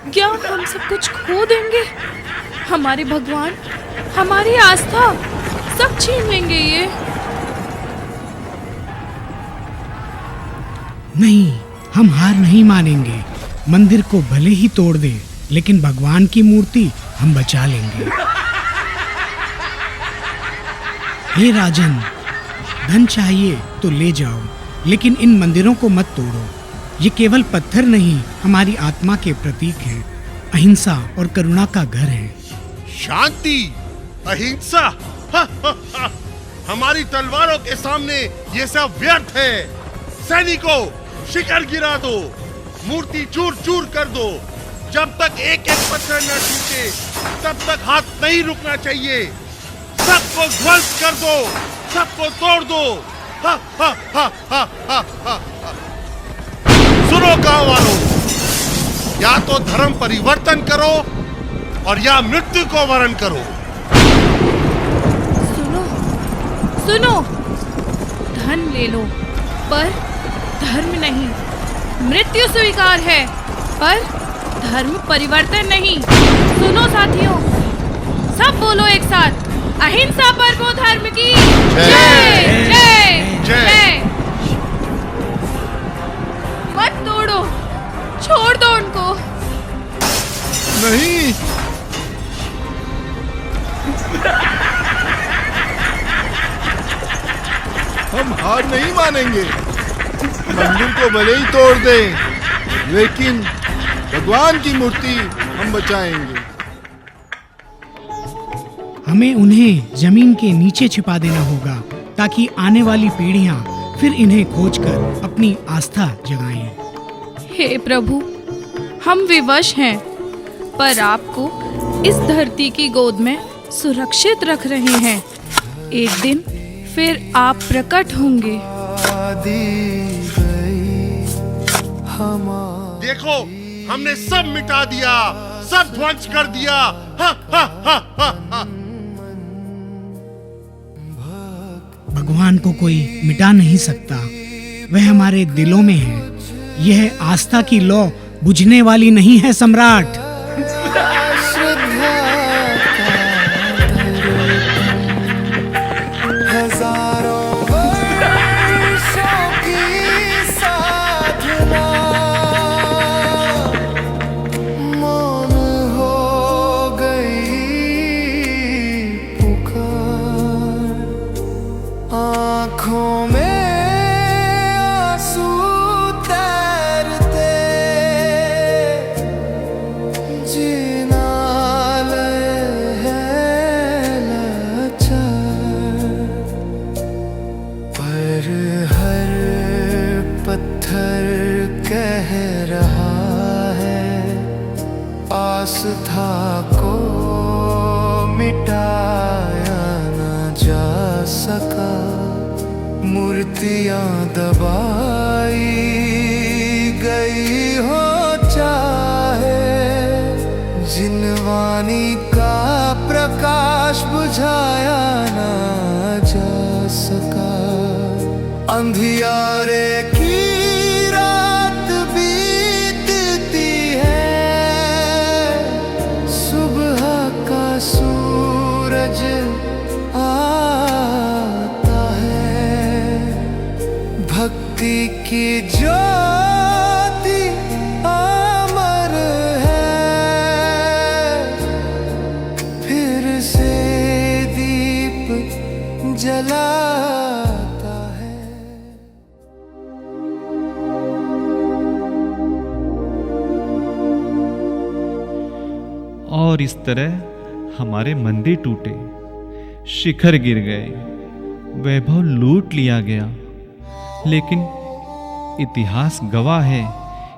क्या हम सब कुछ खो देंगे? हमारे भगवान, हमारी आस्था सब छीन लेंगे ये? नहीं, हम हार नहीं मानेंगे। मंदिर को भले ही तोड़ दे, लेकिन भगवान की मूर्ति हम बचा लेंगे। हे राजन, धन चाहिए तो ले जाओ, लेकिन इन मंदिरों को मत तोड़ो। ये केवल पत्थर नहीं, हमारी आत्मा के प्रतीक हैं। अहिंसा और करुणा का घर है। शांति, अहिंसा, हा, हा, हा। हमारी तलवारों के सामने ये सब व्यर्थ है। सैनिकों, शिकल गिरा दो, मूर्ति चूर चूर कर दो। जब तक एक एक पत्थर न टूटे, तब तक हाथ नहीं रुकना चाहिए। सबको ध्वस्त कर दो, सबको तोड़ दो। हा, हा, हा, हा, हा, हा, हा। सुनो गांव वालों, या तो धर्म परिवर्तन करो और या मृत्यु को वरण करो। सुनो, धन ले लो पर धर्म नहीं। मृत्यु स्वीकार है पर धर्म परिवर्तन नहीं। सुनो साथियों, सब बोलो एक साथ, अहिंसा परमो धर्म की जय जय जय। मत तोड़ो, छोड़ दो उनको। नहीं, हम हार नहीं मानेंगे। मंदिर को भले ही तोड़ दे, लेकिन भगवान की मूर्ति हम बचाएंगे। हमें उन्हें जमीन के नीचे छिपा देना होगा ताकि आने वाली पीढ़ियां फिर इन्हें खोजकर अपनी आस्था जगाएं। हे प्रभु, हम विवश हैं, पर आपको इस धरती की गोद में सुरक्षित रख रहे हैं। एक दिन फिर आप प्रकट होंगे। देखो, हमने सब मिटा दिया, सब ध्वंस कर दिया। हा, हा, हा, हा, हा। भगवान को कोई मिटा नहीं सकता, वह हमारे दिलों में है। यह आस्था की लौ बुझने वाली नहीं है सम्राट। आँखों में आंसू तैरते, जीना है लाचार, पर हर पत्थर कह रहा है आस्था को मिटाया न जा सका। मूर्तियां दबाई गई हो चाहे, जिनवानी का प्रकाश बुझाया ना जा सका। अंधियारे की रात बीतती है, सुबह का सूरज भक्ति की ज्योति अमर है, फिर से दीप जलाता है। और इस तरह हमारे मंदिर टूटे, शिखर गिर गए, वैभव लूट लिया गया। लेकिन इतिहास गवाह है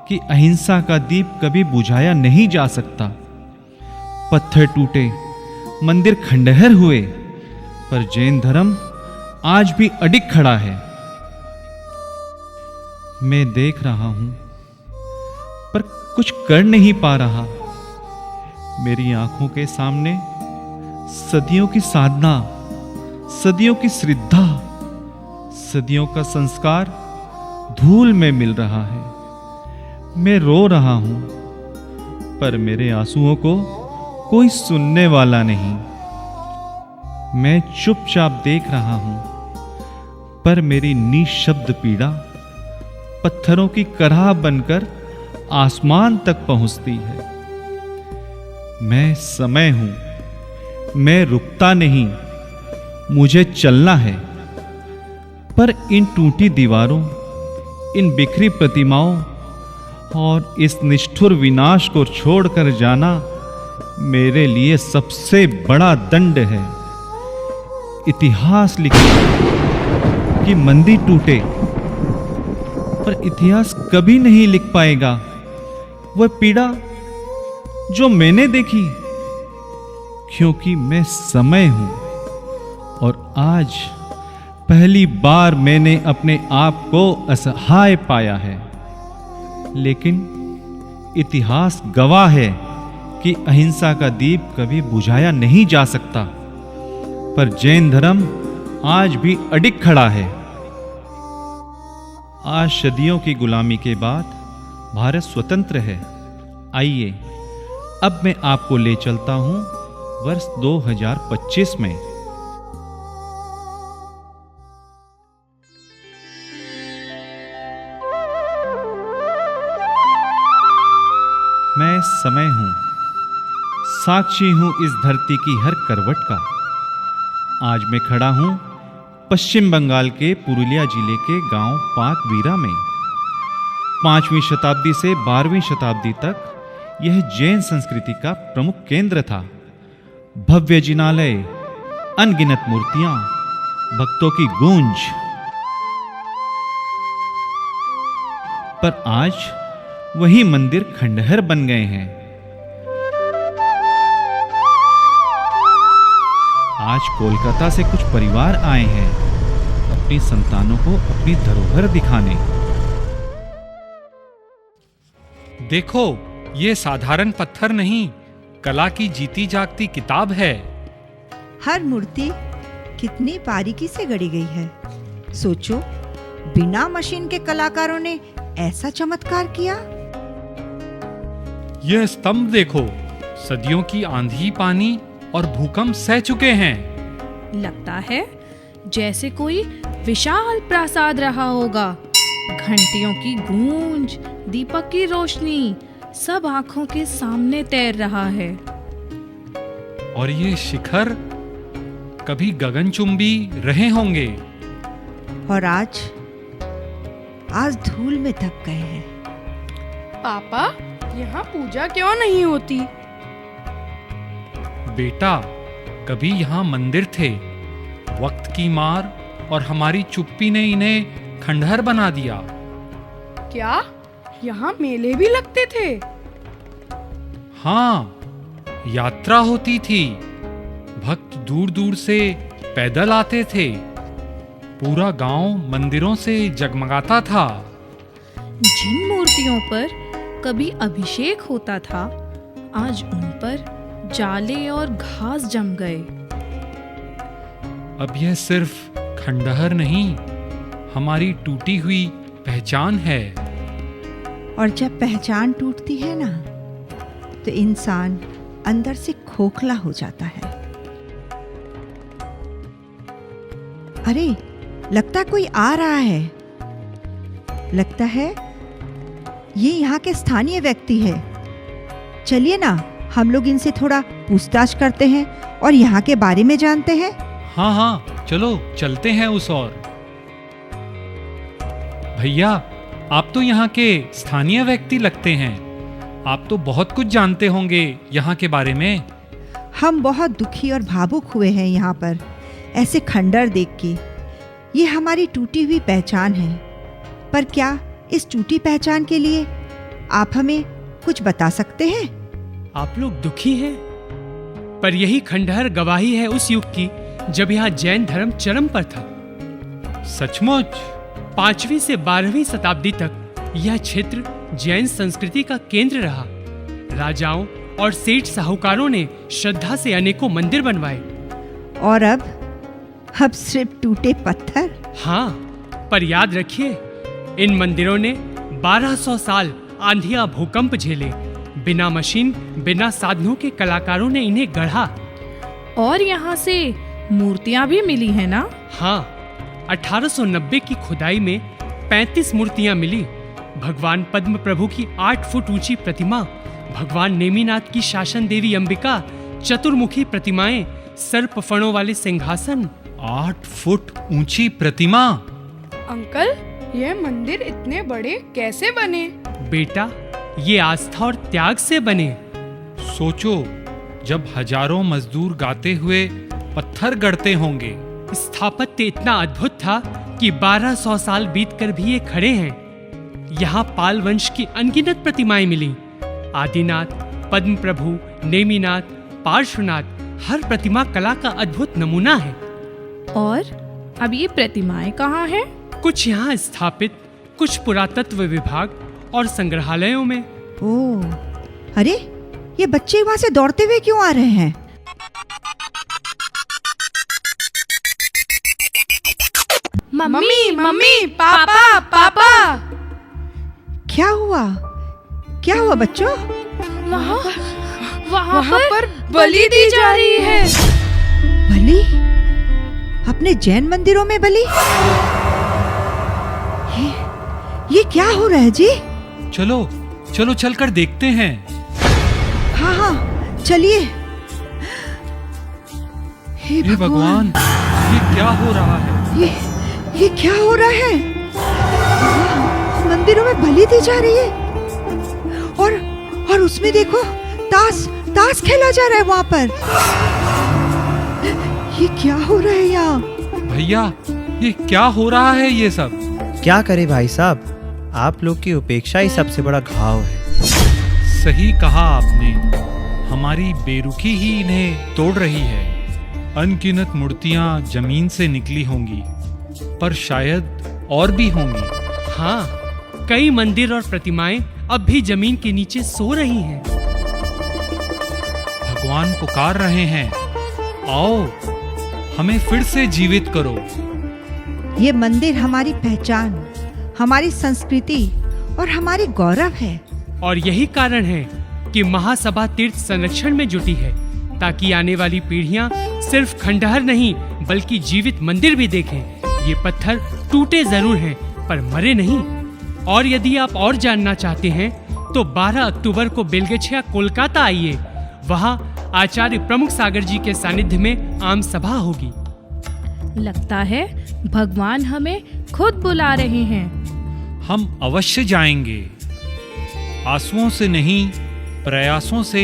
कि अहिंसा का दीप कभी बुझाया नहीं जा सकता। पत्थर टूटे, मंदिर खंडहर हुए, पर जैन धर्म आज भी अडिग खड़ा है। मैं देख रहा हूं, पर कुछ कर नहीं पा रहा। मेरी आंखों के सामने सदियों की साधना, सदियों की श्रद्धा, सदियों का संस्कार धूल में मिल रहा है। मैं रो रहा हूं, पर मेरे आंसुओं को कोई सुनने वाला नहीं। मैं चुपचाप देख रहा हूं, पर मेरी निशब्द पीड़ा पत्थरों की कराह बनकर आसमान तक पहुंचती है। मैं समय हूं, मैं रुकता नहीं, मुझे चलना है। पर इन टूटी दीवारों, इन बिखरी प्रतिमाओं और इस निष्ठुर विनाश को छोड़कर जाना मेरे लिए सबसे बड़ा दंड है। इतिहास लिखे कि मंदिर टूटे, पर इतिहास कभी नहीं लिख पाएगा वह पीड़ा जो मैंने देखी, क्योंकि मैं समय हूं। और आज पहली बार मैंने अपने आप को असहाय पाया है। लेकिन इतिहास गवाह है कि अहिंसा का दीप कभी बुझाया नहीं जा सकता, पर जैन धर्म आज भी अडिग खड़ा है। आज सदियों की गुलामी के बाद भारत स्वतंत्र है। आइए अब मैं आपको ले चलता हूं वर्ष 2025 में। मैं समय हूं, साक्षी हूं इस धरती की हर करवट का। आज मैं खड़ा हूं पश्चिम बंगाल के पुरुलिया जिले के गांव पाकबीरा में 5वीं शताब्दी से 12वीं शताब्दी तक यह जैन संस्कृति का प्रमुख केंद्र था। भव्य जिनालय, अनगिनत मूर्तियां, भक्तों की गूंज। पर आज वही मंदिर खंडहर बन गए हैं। आज कोलकाता से कुछ परिवार आए हैं अपनी संतानों को अपनी धरोहर दिखाने। देखो, ये साधारण पत्थर नहीं, कला की जीती जागती किताब है। हर मूर्ति कितनी बारीकी से गढ़ी गई है। सोचो, बिना मशीन के कलाकारों ने ऐसा चमत्कार किया। यह स्तंभ देखो, सदियों की आंधी, पानी और भूकंप सह चुके हैं। लगता है जैसे कोई विशाल प्रासाद रहा होगा। घंटियों की गूंज, दीपक की रोशनी, सब आंखों के सामने तैर रहा है। और ये शिखर कभी गगनचुंबी रहे होंगे। और आज धूल में दब गए हैं। पापा, यहाँ पूजा क्यों नहीं होती? बेटा, कभी यहाँ मंदिर थे। वक्त की मार और हमारी चुप्पी ने इन्हें खंडहर बना दिया। क्या यहाँ मेले भी लगते थे? हाँ, यात्रा होती थी। भक्त दूर दूर से पैदल आते थे। पूरा गांव मंदिरों से जगमगाता था। जिन मूर्तियों पर कभी अभिषेक होता था, आज उन पर जाले और घास जम गए। अब यह सिर्फ खंडहर नहीं, हमारी टूटी हुई पहचान है। और जब पहचान टूटती है ना, तो इंसान अंदर से खोखला हो जाता है। अरे, लगता कोई आ रहा है। लगता है ये यहाँ के स्थानीय व्यक्ति है। चलिए ना, हम लोग इनसे थोड़ा पूछताछ करते हैं और यहाँ के बारे में जानते हैं। हाँ हाँ, चलो चलते हैं उस ओर। भैया, आप तो यहाँ के स्थानीय व्यक्ति लगते हैं। आप तो बहुत कुछ जानते होंगे यहाँ के बारे में। हम बहुत दुखी और भावुक हुए हैं यहाँ पर ऐसे खंडहर देख के। ये हमारी टूटी हुई पहचान है। पर क्या इस टूटी पहचान के लिए आप हमें कुछ बता सकते हैं? आप लोग दुखी हैं, पर यही खंडहर गवाही है उस युग की जब यहाँ जैन धर्म चरम पर था। सचमुच? 5वीं से 12वीं शताब्दी तक यह क्षेत्र जैन संस्कृति का केंद्र रहा। राजाओं और सेठ साहूकारों ने श्रद्धा से अनेकों मंदिर बनवाए। और अब सिर्फ टूटे पत्थर? हाँ, पर याद रखिए, इन मंदिरों ने 1200 साल आंधियां भूकंप झेले। बिना मशीन, बिना साधनों के कलाकारों ने इन्हें गढ़ा। और यहाँ से मूर्तियाँ भी मिली है ना? हाँ, 1890 की खुदाई में 35 मूर्तियाँ मिली। भगवान पद्म प्रभु की 8 फुट ऊंची प्रतिमा, भगवान नेमिनाथ की शासन देवी अंबिका, चतुर्मुखी प्रतिमाएं, सर्प फणों वाले सिंहासन। 8 फुट ऊंची प्रतिमा? अंकल, यह मंदिर इतने बड़े कैसे बने? बेटा, ये आस्था और त्याग से बने। सोचो, जब हजारों मजदूर गाते हुए पत्थर गढ़ते होंगे। स्थापत्य इतना अद्भुत था कि 1200 साल बीतकर भी ये खड़े हैं। यहाँ पाल वंश की अनगिनत प्रतिमाएं मिली। आदिनाथ, पद्म प्रभु, नेमिनाथ, पार्श्वनाथ, हर प्रतिमा कला का अद्भुत नमूना है। और अब ये प्रतिमाएं कहाँ हैं? कुछ यहाँ स्थापित, कुछ पुरातत्व विभाग और संग्रहालयों में। ओह, अरे, ये बच्चे वहाँ से दौड़ते हुए क्यों आ रहे हैं? मम्मी, मम्मी, पापा, पापा। क्या हुआ? क्या हुआ बच्चों? वहाँ पर बलि दी जा रही है। बलि? अपने जैन मंदिरों में बलि? ये क्या हो रहा है जी? चलो चलो, चलकर देखते हैं। हाँ हाँ, चलिए। हे भगवान, ये क्या हो रहा है? ये क्या हो रहा है? मंदिरों में बलि दी जा रही है और उसमें देखो ताश खेला जा रहा है वहां पर। ये क्या हो रहा है यहाँ? भैया, ये क्या हो रहा है ये सब? क्या करे भाई साहब, आप लोग की उपेक्षा ही सबसे बड़ा घाव है। सही कहा आपने, हमारी बेरुखी ही इन्हें तोड़ रही है। अनगिनत मूर्तियां जमीन से निकली होंगी, पर शायद और भी होंगी। हाँ, कई मंदिर और प्रतिमाएं अब भी जमीन के नीचे सो रही हैं। भगवान पुकार रहे हैं, आओ हमें फिर से जीवित करो। ये मंदिर हमारी पहचान, हमारी संस्कृति और हमारी गौरव है। और यही कारण है कि महासभा तीर्थ संरक्षण में जुटी है, ताकि आने वाली पीढ़ियां सिर्फ खंडहर नहीं बल्कि जीवित मंदिर भी देखें। ये पत्थर टूटे जरूर हैं पर मरे नहीं। और यदि आप और जानना चाहते हैं तो 12 अक्टूबर को बेलगछिया कोलकाता आइए। वहाँ आचार्य प्रमुख सागर जी के सानिध्य में आम सभा होगी। लगता है भगवान हमें खुद बुला रहे हैं। हम अवश्य जाएंगे। आंसुओं से नहीं, प्रयासों से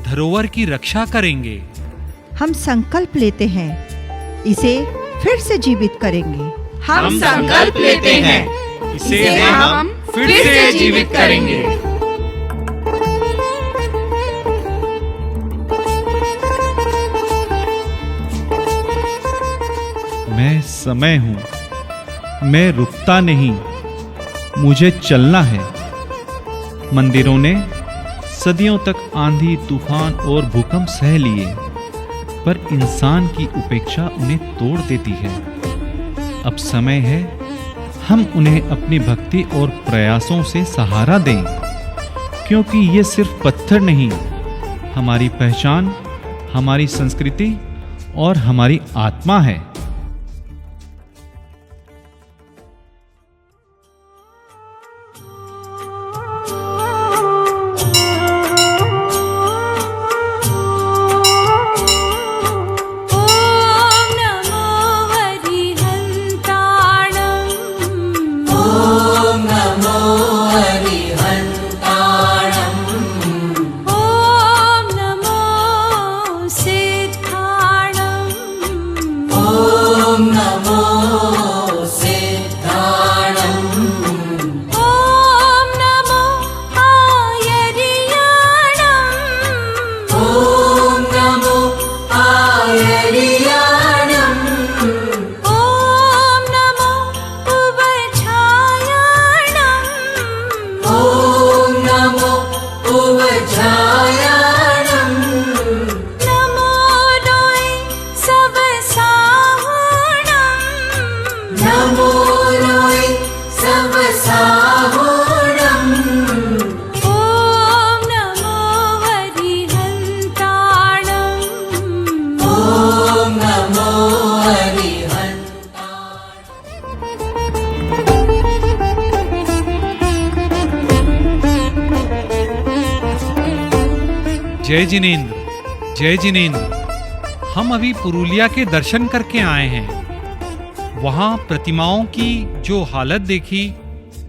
धरोहर की रक्षा करेंगे। हम संकल्प लेते हैं, इसे फिर से जीवित करेंगे। हम संकल्प लेते हैं, इसे हम फिर से जीवित करेंगे। मैं समय हूँ, मैं रुकता नहीं, मुझे चलना है। मंदिरों ने सदियों तक आंधी, तूफान और भूकंप सह लिए, पर इंसान की उपेक्षा उन्हें तोड़ देती है। अब समय है हम उन्हें अपनी भक्ति और प्रयासों से सहारा दें, क्योंकि ये सिर्फ पत्थर नहीं, हमारी पहचान, हमारी संस्कृति और हमारी आत्मा है। जय जिनेंद्र, जय जिनेंद्र। हम अभी पुरुलिया के दर्शन करके आए हैं। वहाँ प्रतिमाओं की जो हालत देखी,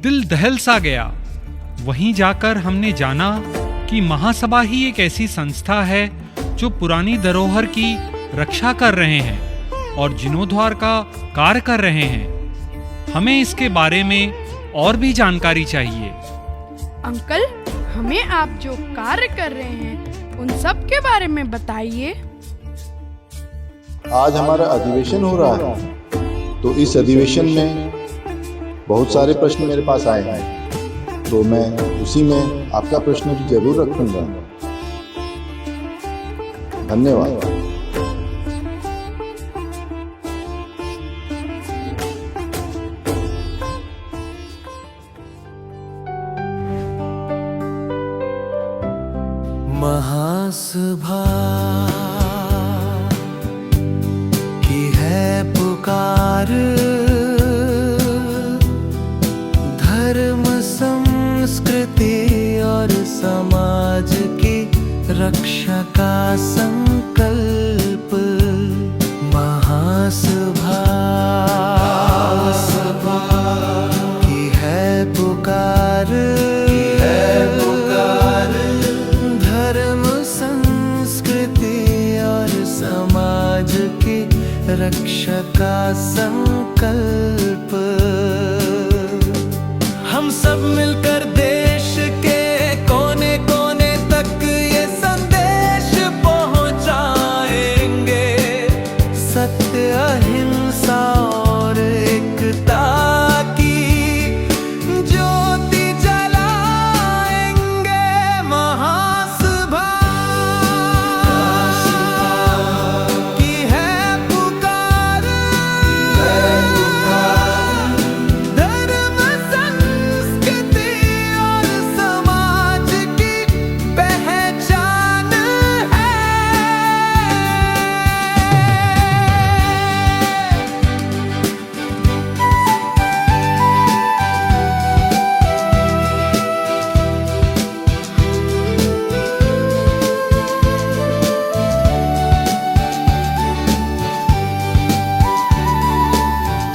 दिल दहल सा गया। वहीं जाकर हमने जाना कि महासभा ही एक ऐसी संस्था है जो पुरानी धरोहर की रक्षा कर रहे हैं और जीर्णोद्धार का कार्य कर रहे हैं। हमें इसके बारे में और भी जानकारी चाहिए। अंकल, हमें आप जो कार्य कर रहे हैं उन सब के बारे में बताइए। आज हमारा अधिवेशन हो रहा है, तो इस अधिवेशन में बहुत सारे प्रश्न मेरे पास आए हैं, तो मैं उसी में आपका प्रश्न भी जरूर रखूंगा। धन्यवाद। महासभा की है पुकार, धर्म, संस्कृति और समाज की रक्षा का संकल्प। महासभा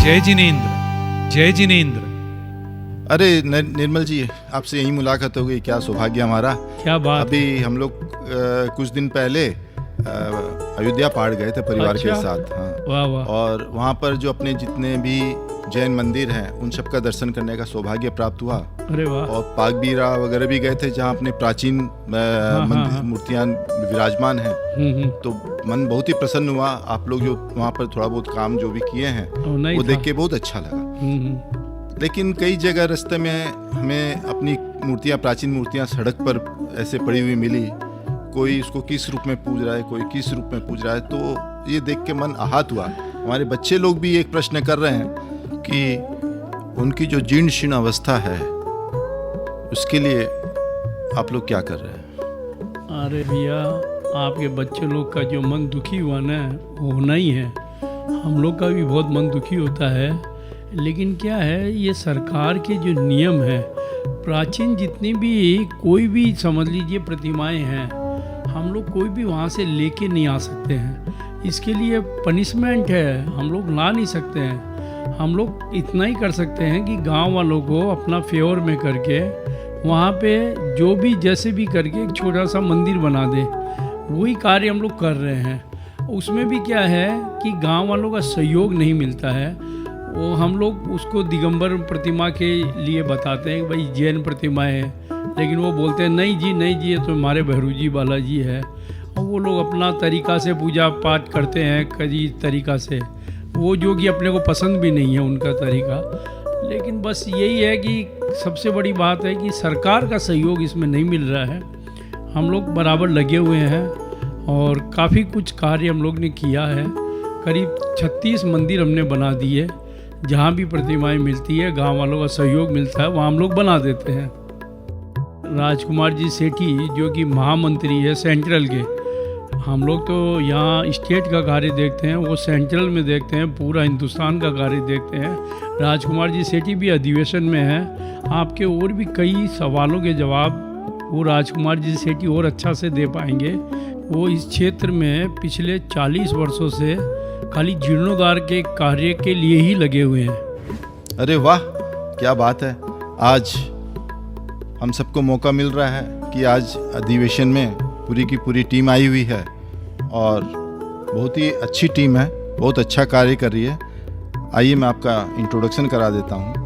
जय जिनेंद्र, जय जिनेंद्र। अरे निर्मल जी, आपसे यही मुलाकात हो गई, क्या सौभाग्य हमारा। क्या बात। अभी हम लोग कुछ दिन पहले अयोध्या पहाड़ गए थे परिवार के साथ। हाँ। वाह वाह। और वहाँ पर जो अपने जितने भी जैन मंदिर हैं उन सब का दर्शन करने का सौभाग्य प्राप्त हुआ। अरे वाह। और पाकबीरा वगैरह भी गए थे जहाँ अपने प्राचीन मूर्तियाँ विराजमान हैं। तो मन बहुत ही प्रसन्न हुआ। आप लोग जो वहाँ पर थोड़ा बहुत काम जो भी किए हैं वो देख के बहुत अच्छा लगा। लेकिन कई जगह रास्ते में हमें अपनी मूर्तियाँ, प्राचीन मूर्तियाँ सड़क पर ऐसे पड़ी हुई मिली। कोई उसको किस रूप में पूज रहा है, कोई किस रूप में पूज रहा है, तो ये देख के मन आहत हुआ। हमारे बच्चे लोग भी एक प्रश्न कर रहे हैं कि उनकी जो जीर्ण शीर्ण अवस्था है उसके लिए आप लोग क्या कर रहे हैं? अरे भैया, आपके बच्चे लोग का जो मन दुखी हुआ ना, वो होना ही है। हम लोग का भी बहुत मन दुखी होता है। लेकिन क्या है, ये सरकार के जो नियम है, प्राचीन जितनी भी कोई भी समझ लीजिए प्रतिमाएं हैं, हम लोग कोई भी वहाँ से लेके नहीं आ सकते हैं। इसके लिए पनिशमेंट है, हम लोग ला नहीं सकते हैं। हम लोग इतना ही कर सकते हैं कि गांव वालों को अपना फेवर में करके वहाँ पे जो भी जैसे भी करके एक छोटा सा मंदिर बना दे। वही कार्य हम लोग कर रहे हैं। उसमें भी क्या है कि गांव वालों का सहयोग नहीं मिलता है। वो हम लोग उसको दिगंबर प्रतिमा के लिए बताते हैं कि भाई जैन प्रतिमा है, लेकिन वो बोलते हैं नहीं जी ये तो हमारे भैरू जी बालाजी है। और वो लोग अपना तरीक़ा से पूजा पाठ करते हैं, कई तरीक़ा से, वो जो कि अपने को पसंद भी नहीं है उनका तरीक़ा। लेकिन बस यही है कि सबसे बड़ी बात है कि सरकार का सहयोग इसमें नहीं मिल रहा है। हम लोग बराबर लगे हुए हैं और काफ़ी कुछ कार्य हम लोग ने किया है। करीब 36 मंदिर हमने बना दिए। जहाँ भी प्रतिमाएं मिलती है, गांव वालों का सहयोग मिलता है, वहाँ हम लोग बना देते हैं। राजकुमार जी सेठी जो कि महामंत्री है सेंट्रल के, हम लोग तो यहाँ स्टेट का कार्य देखते हैं, वो सेंट्रल में देखते हैं, पूरा हिंदुस्तान का कार्य देखते हैं। राजकुमार जी सेठी भी अधिवेशन में हैं। आपके और भी कई सवालों के जवाब वो राजकुमार जी सेठी और अच्छा से दे पाएंगे। वो इस क्षेत्र में पिछले 40 वर्षों से खाली जीर्णोद्धार के कार्य के लिए ही लगे हुए हैं। अरे वाह, क्या बात है। आज हम सबको मौका मिल रहा है कि आज अधिवेशन में पूरी की पूरी टीम आई हुई है और बहुत ही अच्छी टीम है, बहुत अच्छा कार्य कर रही है। आइए मैं आपका इंट्रोडक्शन करा देता हूँ।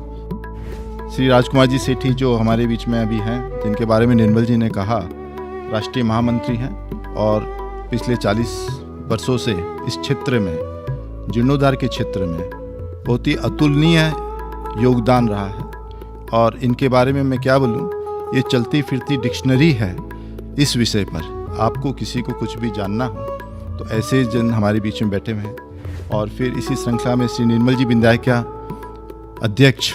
श्री राजकुमार जी सेठी जो हमारे बीच में अभी हैं, जिनके बारे में निर्मल जी ने कहा, राष्ट्रीय महामंत्री हैं और पिछले 40 वर्षों से इस क्षेत्र में, जीर्णोद्धार के क्षेत्र में बहुत ही अतुलनीय योगदान रहा है। और इनके बारे में मैं क्या बोलूँ, ये चलती फिरती डिक्शनरी है इस विषय पर। आपको किसी को कुछ भी जानना हो तो ऐसे जन हमारे बीच में बैठे हुए हैं। और फिर इसी श्रृंखला में श्री निर्मल जी बिंदायकिया अध्यक्ष,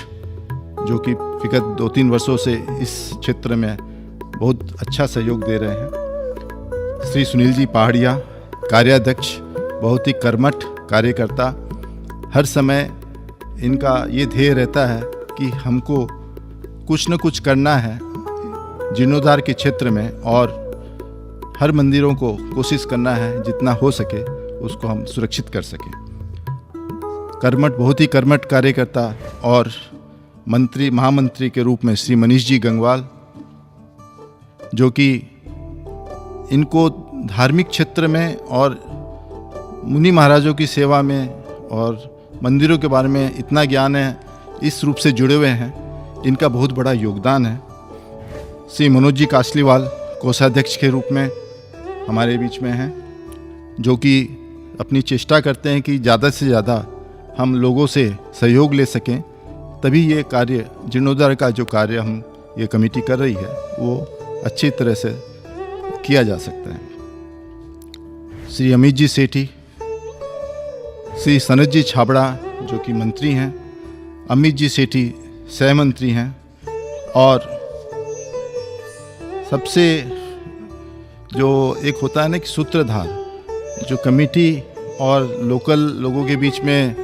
जो कि विगत 2-3 वर्षों से इस क्षेत्र में बहुत अच्छा सहयोग दे रहे हैं। श्री सुनील जी पहाड़िया कार्याध्यक्ष, बहुत ही कर्मठ कार्यकर्ता। हर समय इनका ये ध्येय रहता है कि हमको कुछ न कुछ करना है जीर्णोद्धार के क्षेत्र में, और हर मंदिरों को कोशिश करना है जितना हो सके उसको हम सुरक्षित कर सकें। कर्मठ, बहुत ही कर्मठ कार्यकर्ता। और मंत्री, महामंत्री के रूप में श्री मनीष जी गंगवाल, जो कि इनको धार्मिक क्षेत्र में और मुनि महाराजों की सेवा में और मंदिरों के बारे में इतना ज्ञान है, इस रूप से जुड़े हुए हैं, इनका बहुत बड़ा योगदान है। श्री मनोज जी कासलीवाल कोषाध्यक्ष के रूप में हमारे बीच में हैं, जो कि अपनी चेष्टा करते हैं कि ज़्यादा से ज़्यादा हम लोगों से सहयोग ले सकें, तभी ये कार्य, जीर्णोद्धार का जो कार्य हम ये कमेटी कर रही है वो अच्छी तरह से किया जा सकता है। श्री अमित जी सेठी, श्री सनत जी छाबड़ा जो कि मंत्री हैं, अमित जी सेठी सह मंत्री हैं, और सबसे जो एक होता है ना कि सूत्रधार, जो कमेटी और लोकल लोगों के बीच में,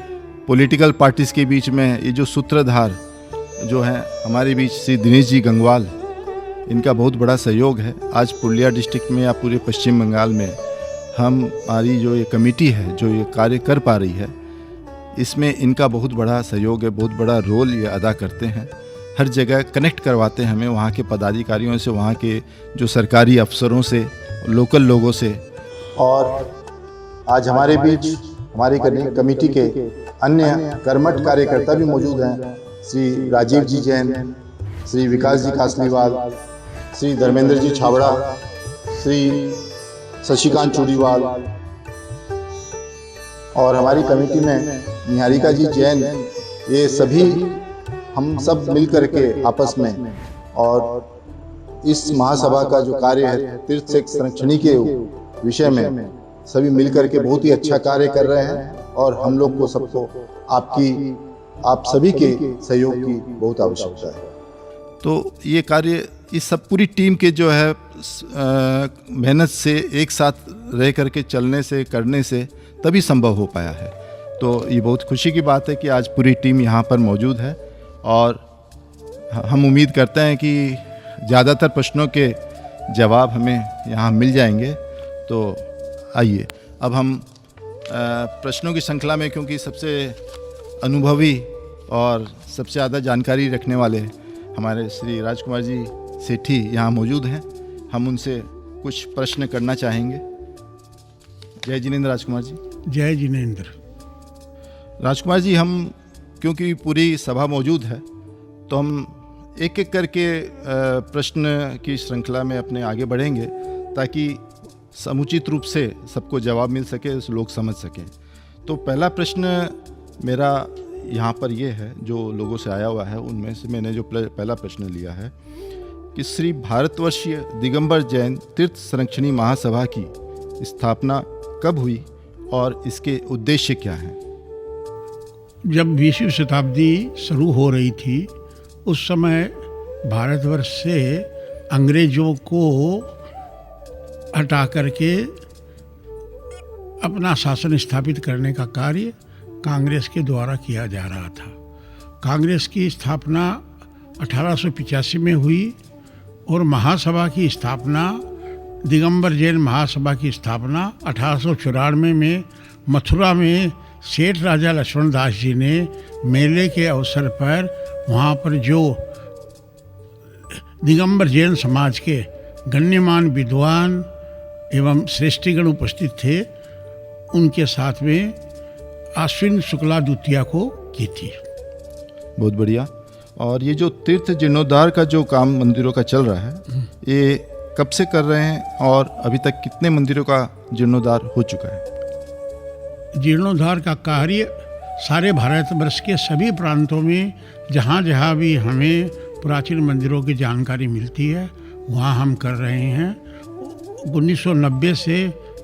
पॉलिटिकल पार्टीज़ के बीच में ये जो सूत्रधार जो हैं हमारे बीच, श्री दिनेश जी गंगवाल, इनका बहुत बड़ा सहयोग है। आज पुरुलिया डिस्ट्रिक्ट में या पूरे पश्चिम बंगाल में हमारी जो ये कमेटी है जो ये कार्य कर पा रही है, इसमें इनका बहुत बड़ा सहयोग है, बहुत बड़ा रोल ये अदा करते हैं। हर जगह कनेक्ट करवाते हैं हमें वहाँ के पदाधिकारियों से, वहाँ के जो सरकारी अफसरों से, लोकल लोगों से। और आज हमारे बीच हमारी कमेटी के अन्य कर्मठ कार्यकर्ता भी मौजूद हैं। श्री राजीव जी जैन, श्री विकास जी कासलीवाल, श्री धर्मेंद्र जी छाबड़ा, श्री शशिकांत चूड़ीवाल, और हमारी कमेटी में निहारिका जी जैन। ये सभी हम सब मिल कर के आपस में और इस महासभा का जो कार्य है तीर्थ क्षेत्र संरक्षण के विषय में सभी मिल कर के बहुत ही अच्छा कार्य कर रहे हैं। और हम लोग को सबको आप सभी के सहयोग की बहुत आवश्यकता है। तो ये कार्य इस सब पूरी टीम के जो है मेहनत से, एक साथ रह करके चलने से, करने से तभी संभव हो पाया है। तो ये बहुत खुशी की बात है कि आज पूरी टीम यहाँ पर मौजूद है और हम उम्मीद करते हैं कि ज़्यादातर प्रश्नों के जवाब हमें यहाँ मिल जाएंगे। तो आइए अब हम प्रश्नों की श्रृंखला में, क्योंकि सबसे अनुभवी और सबसे ज़्यादा जानकारी रखने वाले हमारे श्री राजकुमार जी सेठी यहाँ मौजूद हैं, हम उनसे कुछ प्रश्न करना चाहेंगे। जय जिनेंद्र राजकुमार जी। जय जिनेंद्र। राजकुमार जी, हम क्योंकि पूरी सभा मौजूद है तो हम एक एक करके प्रश्न की श्रृंखला में अपने आगे बढ़ेंगे ताकि समुचित रूप से सबको जवाब मिल सके, लोग समझ सकें। तो पहला प्रश्न मेरा यहाँ पर ये है, जो लोगों से आया हुआ है उनमें से मैंने जो पहला प्रश्न लिया है कि श्री भारतवर्षीय दिगंबर जैन तीर्थ संरक्षणी महासभा की स्थापना कब हुई और इसके उद्देश्य क्या हैं? जब 20वीं शताब्दी शुरू हो रही थी उस समय भारतवर्ष से अंग्रेजों को हटा करके अपना शासन स्थापित करने का कार्य कांग्रेस के द्वारा किया जा रहा था। कांग्रेस की स्थापना 1885 में हुई और महासभा की स्थापना, दिगंबर जैन महासभा की स्थापना 1894 में मथुरा में सेठ राजा लक्ष्मण दास जी ने मेले के अवसर पर वहाँ पर जो दिगंबर जैन समाज के गण्यमान विद्वान एवं श्रेष्ठीगण उपस्थित थे, उनके साथ में आश्विन शुक्ला द्वितीया को की थी। बहुत बढ़िया। और ये जो तीर्थ जीर्णोद्धार का जो काम मंदिरों का चल रहा है, ये कब से कर रहे हैं और अभी तक कितने मंदिरों का जीर्णोद्धार हो चुका है? जीर्णोद्धार का कार्य सारे भारतवर्ष के सभी प्रांतों में जहाँ जहाँ भी हमें प्राचीन मंदिरों की जानकारी मिलती है वहाँ हम कर रहे हैं। 1990 से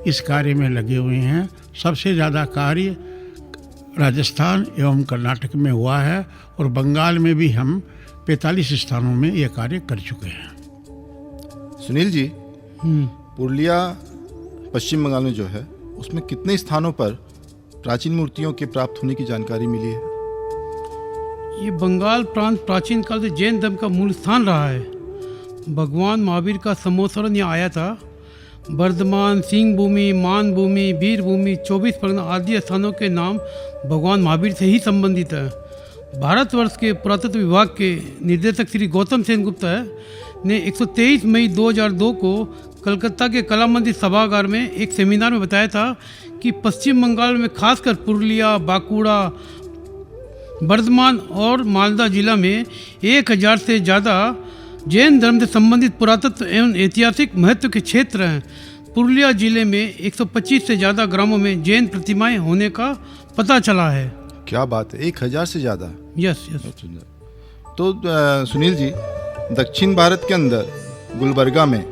इस कार्य में लगे हुए हैं। सबसे ज़्यादा कार्य राजस्थान एवं कर्नाटक में हुआ है और बंगाल में भी हम 45 स्थानों में यह कार्य कर चुके हैं। सुनील जी, पुरुलिया पश्चिम बंगाल में जो है उसमें कितने स्थानों पर प्राचीन मूर्तियों के प्राप्त होने की जानकारी मिली है? ये बंगाल प्रांत प्राचीन काल से जैन धर्म का मूल स्थान रहा है। भगवान महावीर का संवत्सरण यहाँ आया था। वर्धमान, सिंह भूमि, मान भूमि, वीर भूमि, 24 परगना आदि स्थानों के नाम भगवान महावीर से ही संबंधित है। भारतवर्ष के पुरातत्व विभाग के निदेशक श्री गौतम सेन गुप्ता ने 123 मई 2002 को कलकत्ता के कला मंदिर सभागार में एक सेमिनार में बताया था कि पश्चिम बंगाल में खासकर पुरुलिया, बांकुड़ा, बर्धमान और मालदा जिला में 1000 से ज़्यादा जैन धर्म से संबंधित पुरातत्व एवं ऐतिहासिक महत्व के क्षेत्र हैं। पुरुलिया जिले में 125 से ज़्यादा ग्रामों में जैन प्रतिमाएं होने का पता चला है। क्या बात है, 1000 से ज़्यादा? Yes yes. तो सुनील जी, दक्षिण भारत के अंदर गुलबर्गा में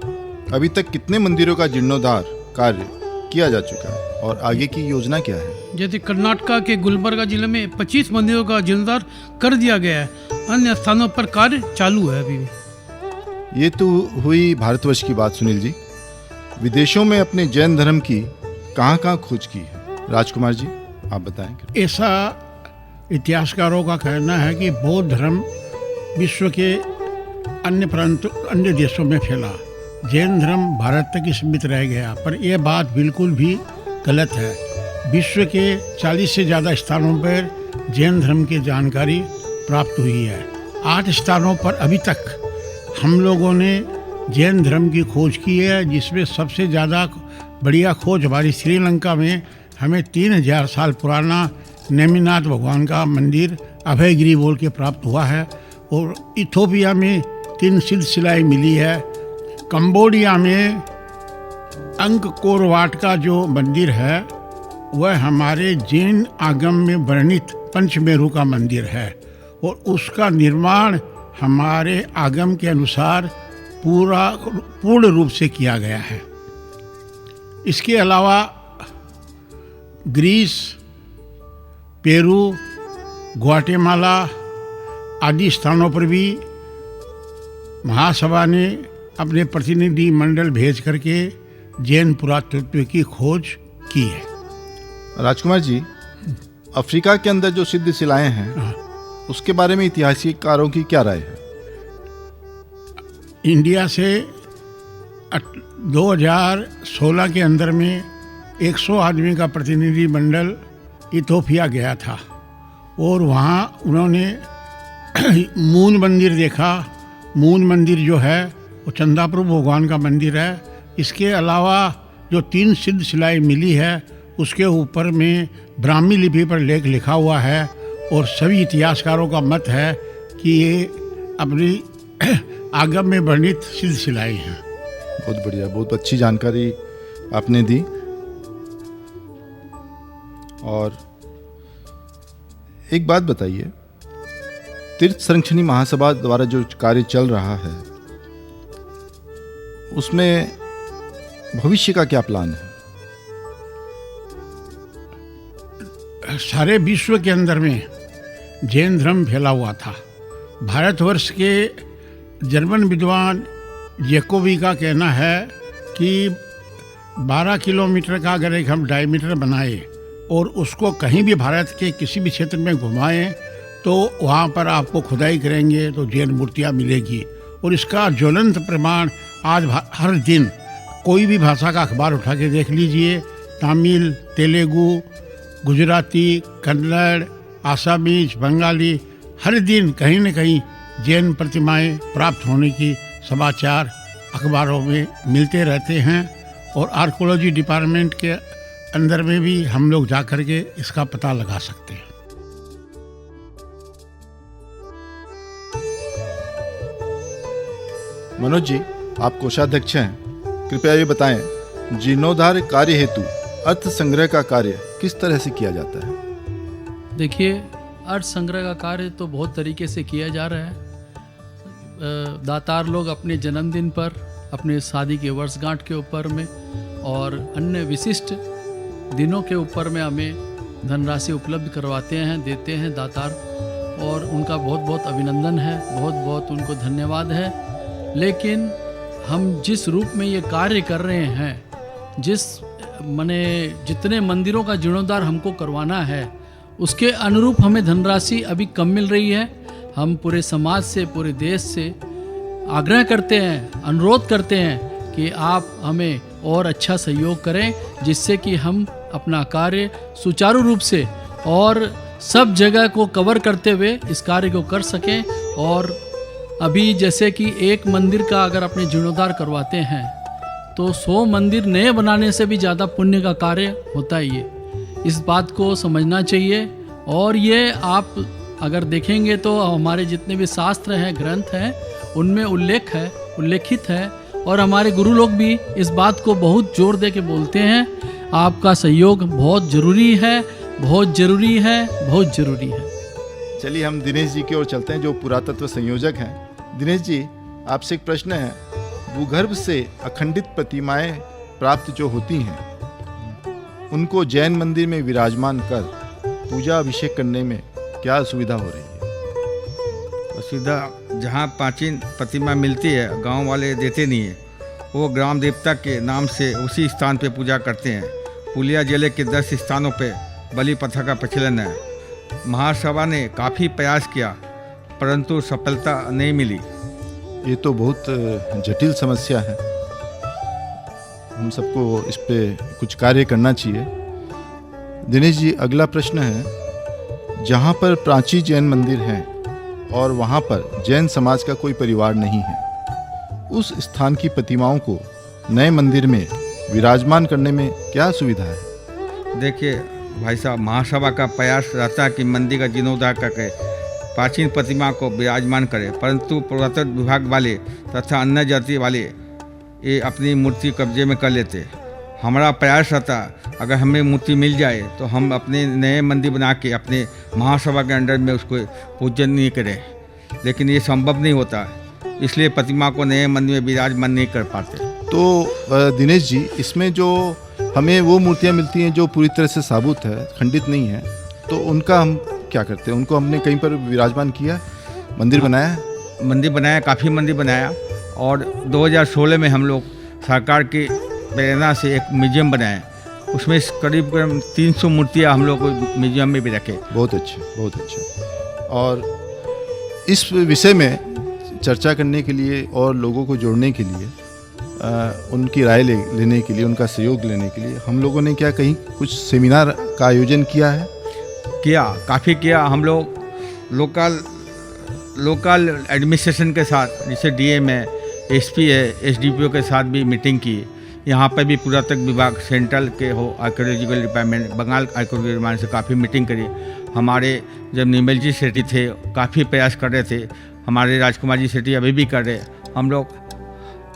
अभी तक कितने मंदिरों का जीर्णोद्धार कार्य किया जा चुका है और आगे की योजना क्या है? जैसे कर्नाटका के गुलबर्गा जिले में 25 मंदिरों का जीर्णोद्धार कर दिया गया है। अन्य स्थानों पर कार्य चालू है अभी भी। ये तो हुई भारतवर्ष की बात। सुनील जी, विदेशों में अपने जैन धर्म की कहाँ कहाँ खोज की है? राजकुमार जी आप बताएं। ऐसा इतिहासकारों का कहना है कि बौद्ध धर्म विश्व के अन्य देशों में फैला, जैन धर्म भारत तक ही सीमित रह गया, पर यह बात बिल्कुल भी गलत है। विश्व के 40 से ज़्यादा स्थानों पर जैन धर्म की जानकारी प्राप्त हुई है। 8 स्थानों पर अभी तक हम लोगों ने जैन धर्म की खोज की है, जिसमें सबसे ज़्यादा बढ़िया खोज हमारी श्रीलंका में हमें 3000 साल पुराना नेमिनाथ भगवान का मंदिर अभयगिरी बोल के प्राप्त हुआ है, और इथोपिया में 3 सिद्ध शिलाएँ मिली है। कंबोडिया में अंगकोर वाट का जो मंदिर है वह हमारे जैन आगम में वर्णित पंचमेरु का मंदिर है, और उसका निर्माण हमारे आगम के अनुसार पूर्ण रूप से किया गया है। इसके अलावा ग्रीस, पेरू, ग्वाटेमाला आदि स्थानों पर भी महासभा ने अपने प्रतिनिधि मंडल भेज करके जैन पुरातत्व की खोज की है। राजकुमार जी, अफ्रीका के अंदर जो सिद्ध शिलाएं हैं उसके बारे में इतिहासकारों की क्या राय है? इंडिया से 2016 के अंदर में 100 आदमी का प्रतिनिधि मंडल इथोपिया गया था, और वहाँ उन्होंने मून मंदिर देखा। मून मंदिर जो है वो चंदाप्रभु भगवान का मंदिर है। इसके अलावा जो 3 सिद्ध शिलाएँ मिली है उसके ऊपर में ब्राह्मी लिपि पर लेख लिखा हुआ है, और सभी इतिहासकारों का मत है कि ये अपनी आगम में वर्णित सिद्ध शिलाएँ हैं। बहुत बढ़िया, बहुत अच्छी जानकारी आपने दी। और एक बात बताइए, तीर्थ संरक्षणी महासभा द्वारा जो कार्य चल रहा है उसमें भविष्य का क्या प्लान है? सारे विश्व के अंदर में जैन धर्म फैला हुआ था। भारतवर्ष के जर्मन विद्वान जैकोबी का कहना है कि 12 किलोमीटर का अगर एक हम डायमीटर बनाए और उसको कहीं भी भारत के किसी भी क्षेत्र में घुमाएं तो वहाँ पर आपको खुदाई करेंगे तो जैन मूर्तियाँ मिलेगी। और इसका ज्वलंत प्रमाण आज हर दिन कोई भी भाषा का अखबार उठा के देख लीजिए, तमिल, तेलुगु, गुजराती, कन्नड़, आसामीज, बंगाली, हर दिन कहीं न कहीं जैन प्रतिमाएं प्राप्त होने की समाचार अखबारों में मिलते रहते हैं। और आर्कोलॉजी डिपार्टमेंट के अंदर में भी हम लोग जा कर के इसका पता लगा सकते हैं। मनोज जी, आप कोषाध्यक्ष हैं, कृपया ये बताएं जीर्णोद्धार कार्य हेतु अर्थ संग्रह का कार्य किस तरह से किया जाता है? देखिए, अर्थ संग्रह का कार्य तो बहुत तरीके से किया जा रहा है। दातार लोग अपने जन्मदिन पर, अपने शादी के वर्षगांठ के ऊपर में और अन्य विशिष्ट दिनों के ऊपर में हमें धनराशि उपलब्ध करवाते हैं, देते हैं दातार, और उनका बहुत बहुत अभिनंदन है, बहुत बहुत उनको धन्यवाद है। लेकिन हम जिस रूप में ये कार्य कर रहे हैं, जितने मंदिरों का जीर्णोद्धार हमको करवाना है उसके अनुरूप हमें धनराशि अभी कम मिल रही है। हम पूरे समाज से, पूरे देश से आग्रह करते हैं, अनुरोध करते हैं कि आप हमें और अच्छा सहयोग करें, जिससे कि हम अपना कार्य सुचारू रूप से और सब जगह को कवर करते हुए इस कार्य को कर सकें। और अभी जैसे कि एक मंदिर का अगर अपने जीर्णोद्धार करवाते हैं तो 100 मंदिर नए बनाने से भी ज़्यादा पुण्य का कार्य होता है। ये इस बात को समझना चाहिए। और ये आप अगर देखेंगे तो हमारे जितने भी शास्त्र हैं, ग्रंथ हैं, उनमें उल्लेखित है और हमारे गुरु लोग भी इस बात को बहुत जोर दे के बोलते हैं, आपका सहयोग बहुत ज़रूरी है, बहुत ज़रूरी है, बहुत ज़रूरी है। चलिए हम दिनेश जी की ओर चलते हैं, जो पुरातत्व संयोजक हैं। दिनेश जी, आपसे एक प्रश्न है, भूगर्भ से अखंडित प्रतिमाएं प्राप्त जो होती हैं उनको जैन मंदिर में विराजमान कर पूजा अभिषेक करने में क्या सुविधा हो रही है? सुविधा जहाँ प्राचीन प्रतिमा मिलती है, गांव वाले देते नहीं है, वो ग्राम देवता के नाम से उसी स्थान पे पूजा करते हैं। पुलिया जिले के 10 स्थानों पे बलि प्रथा का प्रचलन है। महासभा ने काफ़ी प्रयास किया परंतु सफलता नहीं मिली। ये तो बहुत जटिल समस्या है, हम सबको इस पे कुछ कार्य करना चाहिए। दिनेश जी, अगला प्रश्न है, जहाँ पर प्राची जैन मंदिर हैं और वहाँ पर जैन समाज का कोई परिवार नहीं है, उस स्थान की प्रतिमाओं को नए मंदिर में विराजमान करने में क्या सुविधा है? देखिए भाई साहब, महासभा का प्रयास रहता है कि मंदिर का जीर्णोद्धार करके प्राचीन प्रतिमा को विराजमान करें, परंतु पुरातत्व विभाग वाले तथा अन्य जाति वाले ये अपनी मूर्ति कब्जे में कर लेते। हमारा प्रयास रहता, अगर हमें मूर्ति मिल जाए तो हम अपने नए मंदिर बना के अपने महासभा के अंडर में उसको पूजन नहीं करें, लेकिन ये संभव नहीं होता, इसलिए प्रतिमा को नए मंदिर में विराजमान नहीं कर पाते। तो दिनेश जी, इसमें जो हमें वो मूर्तियाँ मिलती हैं जो पूरी तरह से साबुत है, खंडित नहीं है, तो उनका हम क्या करते हैं? उनको हमने कहीं पर विराजमान किया, मंदिर बनाया? मंदिर बनाया, काफ़ी मंदिर बनाया, और 2016 में हम लोग सरकार की प्रेरणा से एक म्यूजियम बनाया, उसमें करीब 300 मूर्तियाँ हम लोग म्यूजियम में भी रखे। बहुत अच्छे, बहुत अच्छे। और इस विषय में चर्चा करने के लिए और लोगों को जोड़ने के लिए, उनकी राय लेने के लिए, उनका सहयोग लेने के लिए हम लोगों ने क्या कहीं कुछ सेमिनार का आयोजन किया है? काफ़ी किया। हम लोग लोकल एडमिनिस्ट्रेशन के साथ, जैसे डीएम है, एसपी है, एसडीपीओ के साथ भी मीटिंग की। यहाँ पर भी पुरातत्व विभाग सेंट्रल के हो, archaeological department, Bengal archaeological department से काफ़ी मीटिंग करी। हमारे जब निर्मल जी सेठी थे, काफ़ी प्रयास कर रहे थे, हमारे राजकुमार जी सेठी अभी भी कर रहे। हम लोग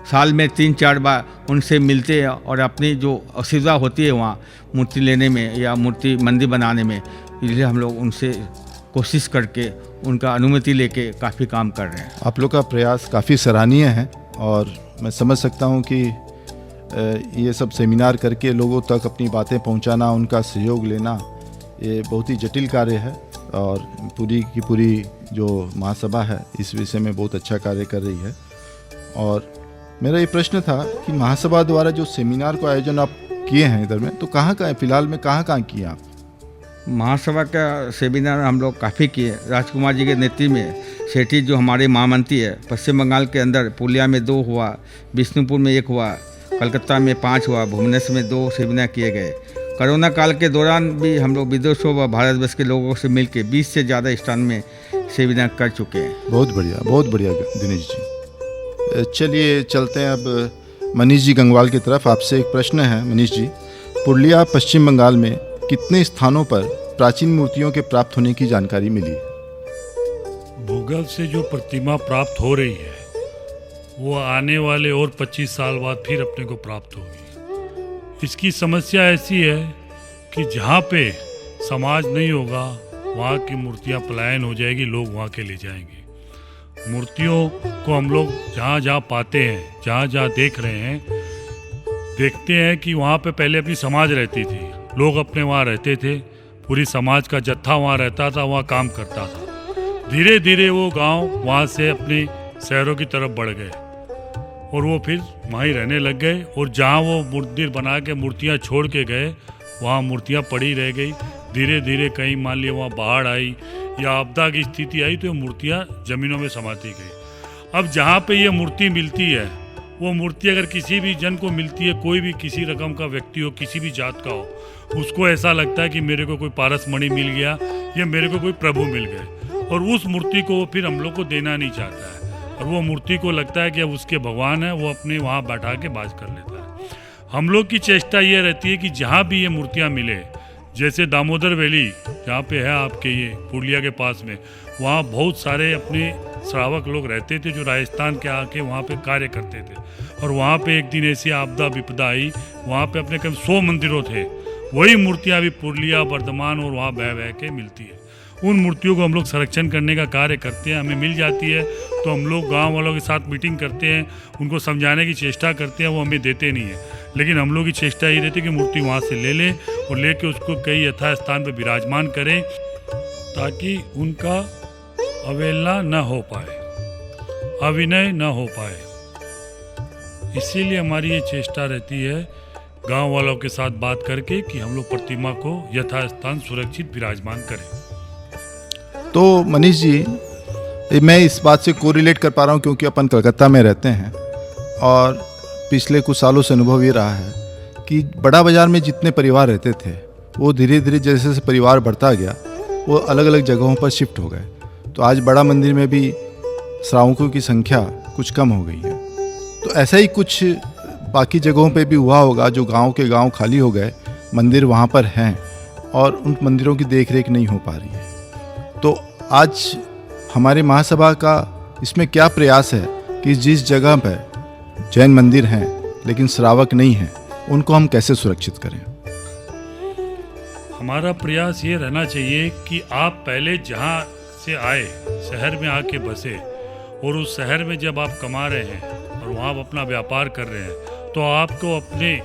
साल में 3-4 बार उनसे मिलते हैं और अपनी जो असुविधा होती है वहाँ मूर्ति लेने में या मूर्ति मंदिर बनाने में, इसलिए हम लोग उनसे कोशिश करके उनका अनुमति लेके काफ़ी काम कर रहे हैं। आप लोग का प्रयास काफ़ी सराहनीय है और मैं समझ सकता हूँ कि ये सब सेमिनार करके लोगों तक अपनी बातें पहुँचाना, उनका सहयोग लेना, ये बहुत ही जटिल कार्य है और पूरी की पूरी जो महासभा है इस विषय में बहुत अच्छा कार्य कर रही है। और मेरा ये प्रश्न था कि महासभा द्वारा जो सेमिनार का आयोजन आप किए हैं इधर में, तो कहाँ फिलहाल में कहाँ किए आप? महासभा का सेमिनार हम लोग काफ़ी किए। राजकुमार जी के नेतृत्व में सेठी जो हमारे महामंत्री है, पश्चिम बंगाल के अंदर पुलिया में 2 हुआ, विष्णुपुर में 1 हुआ, कलकत्ता में 5 हुआ, भुवनेश्वर में 2 सेमिनार किए गए। कोरोना काल के दौरान भी हम लोग विदेशों व भारतवर्ष के लोगों से मिलकर 20 से ज़्यादा स्थान में सेमिनार कर चुके हैं। बहुत बढ़िया दिनेश जी। चलिए चलते हैं अब मनीष जी गंगवाल की तरफ। आपसे एक प्रश्न है मनीष जी, पुरुलिया पश्चिम बंगाल में कितने स्थानों पर प्राचीन मूर्तियों के प्राप्त होने की जानकारी मिली? भूगोल से जो प्रतिमा प्राप्त हो रही है वो आने वाले और 25 साल बाद फिर अपने को प्राप्त होगी। इसकी समस्या ऐसी है कि जहाँ पे समाज नहीं होगा वहाँ की मूर्तियाँ पलायन हो जाएगी, लोग वहाँ के ले जाएंगे। मूर्तियों को हम लोग जहाँ जहाँ पाते हैं, जहाँ जहाँ देख रहे हैं, देखते हैं कि वहाँ पे पहले अपनी समाज रहती थी, लोग अपने वहाँ रहते थे, पूरी समाज का जत्था वहाँ रहता था, वहाँ काम करता था। धीरे धीरे वो गांव वहाँ से अपने शहरों की तरफ बढ़ गए और वो फिर वहीं रहने लग गए, और जहाँ वो मंदिर बना के मूर्तियाँ छोड़ के गए वहाँ मूर्तियाँ पड़ी रह गई। धीरे धीरे कहीं मान लिया वहाँ बाढ़ आई या आपदा की स्थिति आई तो ये मूर्तियाँ ज़मीनों में समाती गई। अब जहाँ पे ये मूर्ति मिलती है, वो मूर्ति अगर किसी भी जन को मिलती है, कोई भी किसी रकम का व्यक्ति हो, किसी भी जात का हो, उसको ऐसा लगता है कि मेरे को कोई पारस मणि मिल गया या मेरे को कोई प्रभु मिल गए, और उस मूर्ति को वो फिर हम लोग को देना नहीं चाहता है, और वो मूर्ति को लगता है कि अब उसके भगवान है, वो अपने वहाँ बैठा के बाज कर लेता है। हम लोग की चेष्टा ये रहती है कि जहाँ भी ये मूर्तियाँ मिले, जैसे दामोदर वैली जहाँ पे है आपके ये पुरुलिया के पास में, वहाँ बहुत सारे अपने श्रावक लोग रहते थे जो राजस्थान के आके वहाँ पे कार्य करते थे, और वहाँ पे एक दिन ऐसी आपदा विपदा आई, वहाँ पे अपने करीब 100 मंदिरों थे, वही मूर्तियाँ अभी पुरुलिया, वर्धमान और वहाँ बह बह के मिलती है। उन मूर्तियों को हम लोग संरक्षण करने का कार्य करते हैं। हमें मिल जाती है तो हम लोग गांव वालों के साथ मीटिंग करते हैं, उनको समझाने की चेष्टा करते हैं, वो हमें देते नहीं है, लेकिन हम लोग की चेष्टा ये रहती है कि मूर्ति वहाँ से ले लें और लेके उसको कई यथास्थान पर विराजमान करें ताकि उनका अवहेलना न हो पाए, अविनय न हो पाए। इसीलिए हमारी ये चेष्टा रहती है गांव वालों के साथ बात करके कि हम लोग प्रतिमा को यथास्थान सुरक्षित विराजमान करें। तो मनीष जी, मैं इस बात से कोरिलेट कर पा रहा हूँ क्योंकि अपन कलकत्ता में रहते हैं और पिछले कुछ सालों से अनुभव ये रहा है कि बड़ा बाज़ार में जितने परिवार रहते थे वो धीरे धीरे जैसे जैसे परिवार बढ़ता गया वो अलग अलग जगहों पर शिफ्ट हो गए। तो आज बड़ा मंदिर में भी श्रावकों की संख्या कुछ कम हो गई है। तो ऐसा ही कुछ बाकी जगहों पे भी हुआ होगा, जो गांव के गांव खाली हो गए, मंदिर वहाँ पर हैं और उन मंदिरों की देखरेख नहीं हो पा रही है। तो आज हमारे महासभा का इसमें क्या प्रयास है कि जिस जगह पर जैन मंदिर हैं लेकिन श्रावक नहीं हैं, उनको हम कैसे सुरक्षित करें। हमारा प्रयास ये रहना चाहिए कि आप पहले जहाँ से आए, शहर में आके बसे, और उस शहर में जब आप कमा रहे हैं और वहाँ आप अपना व्यापार कर रहे हैं, तो आपको अपने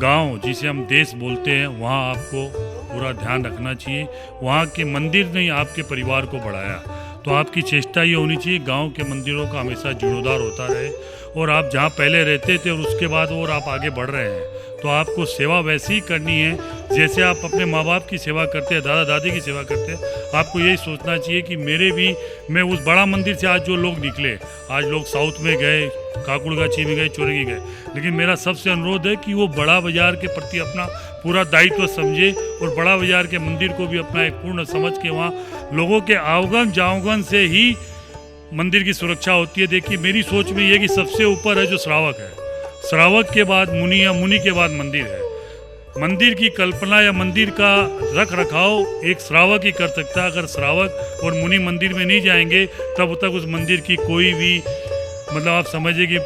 गांव, जिसे हम देश बोलते हैं, वहाँ आपको पूरा ध्यान रखना चाहिए। वहाँ के मंदिर ने आपके परिवार को बढ़ाया, तो आपकी चेष्टा ये होनी चाहिए गांव के मंदिरों का हमेशा जीर्णोद्धार होता रहे, और आप जहाँ पहले रहते थे और उसके बाद और आप आगे बढ़ रहे हैं, तो आपको सेवा वैसी ही करनी है जैसे आप अपने माँ बाप की सेवा करते हैं, दादा दादी की सेवा करते हैं। आपको यही सोचना चाहिए कि मैं उस बड़ा मंदिर से आज जो लोग निकले, आज लोग साउथ में गए, काकुड़गाछी में गए, चोरंगी गए, लेकिन मेरा सबसे अनुरोध है कि वो बड़ा बाजार के प्रति अपना पूरा दायित्व समझे और बड़ा बाजार के मंदिर को भी अपना एक पूर्ण समझ के वहाँ लोगों के आवगन जावगन से ही मंदिर की सुरक्षा होती है। देखिए, मेरी सोच में ये कि सबसे ऊपर है जो श्रावक है, श्रावक के बाद मुनि या मुनि के बाद मंदिर है। मंदिर की कल्पना या मंदिर का रख रखाव एक श्रावक ही कर सकता है। अगर श्रावक और मुनि मंदिर में नहीं जाएंगे तब तक उस मंदिर की कोई भी आप समझिए कि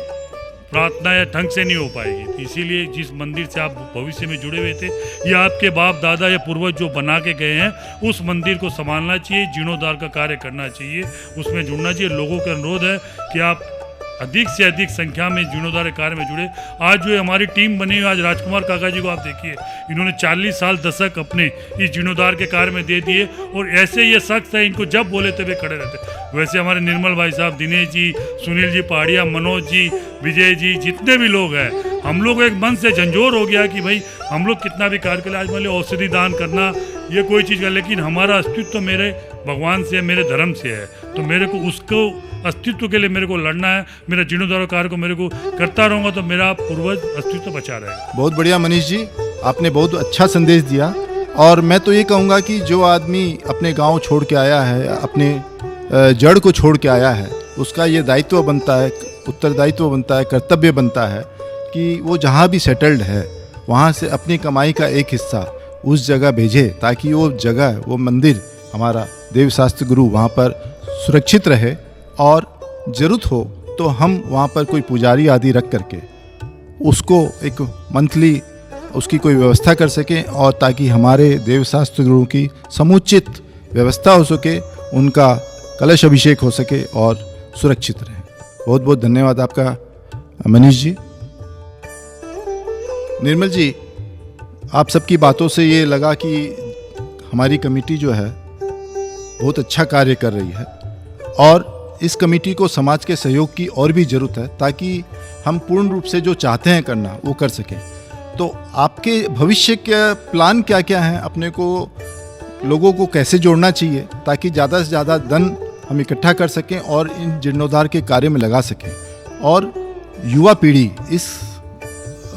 प्रार्थना या ढंग से नहीं हो पाएगी। तो इसीलिए जिस मंदिर से आप भविष्य में जुड़े हुए थे या आपके बाप दादा या पूर्वज जो बना के गए हैं, उस मंदिर को संभालना चाहिए, जीर्णोद्धार का कार्य करना चाहिए, उसमें जुड़ना चाहिए। लोगों का अनुरोध है कि आप अधिक से अधिक संख्या में जीर्णोद्धार कार्य में जुड़े। आज जो हमारी टीम बनी, आज राजकुमार काका जी को आप देखिए, इन्होंने 40 साल दशक अपने इस जीर्णोद्धार के कार्य में दे दिए, और ऐसे ये शख्स है, इनको जब बोले तभी खड़े रहते। वैसे हमारे निर्मल भाई साहब, दिनेश जी, सुनील जी पहाड़िया, मनोज जी, विजय जी, जितने भी लोग हैं, हम लोग एक मन से झंझोर हो गया कि भाई हम लोग कितना भी कार्य करें। आज मान लो औषधि दान करना ये कोई चीज़ का, लेकिन हमारा अस्तित्व मेरे भगवान से, मेरे धर्म से है, तो मेरे को उसको अस्तित्व के लिए मेरे को लड़ना है। मेरा जीर्णोद्धार कार्य को मेरे को करता रहूँगा तो मेरा पूर्वज अस्तित्व बचा रहेगा। बहुत बढ़िया मनीष जी, आपने बहुत अच्छा संदेश दिया। और मैं तो ये कहूँगा कि जो आदमी अपने गांव छोड़ के आया है, अपने जड़ को छोड़ के आया है, उसका ये दायित्व बनता है, उत्तरदायित्व बनता है, कर्तव्य बनता है कि वो जहाँ भी सेटल्ड है वहाँ से अपनी कमाई का एक हिस्सा उस जगह भेजे, ताकि वो जगह, वो मंदिर, हमारा देवशास्त्र गुरु वहाँ पर सुरक्षित रहे, और ज़रूरत हो तो हम वहाँ पर कोई पुजारी आदि रख करके उसको एक मंथली उसकी कोई व्यवस्था कर सकें, और ताकि हमारे देवशास्त्र गुरु की समुचित व्यवस्था हो सके, उनका कलश अभिषेक हो सके और सुरक्षित रहे। बहुत बहुत धन्यवाद आपका मनीष जी। निर्मल जी, आप सबकी बातों से ये लगा कि हमारी कमेटी जो है बहुत अच्छा कार्य कर रही है, और इस कमेटी को समाज के सहयोग की और भी ज़रूरत है, ताकि हम पूर्ण रूप से जो चाहते हैं करना वो कर सकें। तो आपके भविष्य के प्लान क्या क्या हैं? अपने को लोगों को कैसे जोड़ना चाहिए ताकि ज़्यादा से ज़्यादा धन हम इकट्ठा कर सकें और इन जीर्णोद्धार के कार्य में लगा सकें, और युवा पीढ़ी इस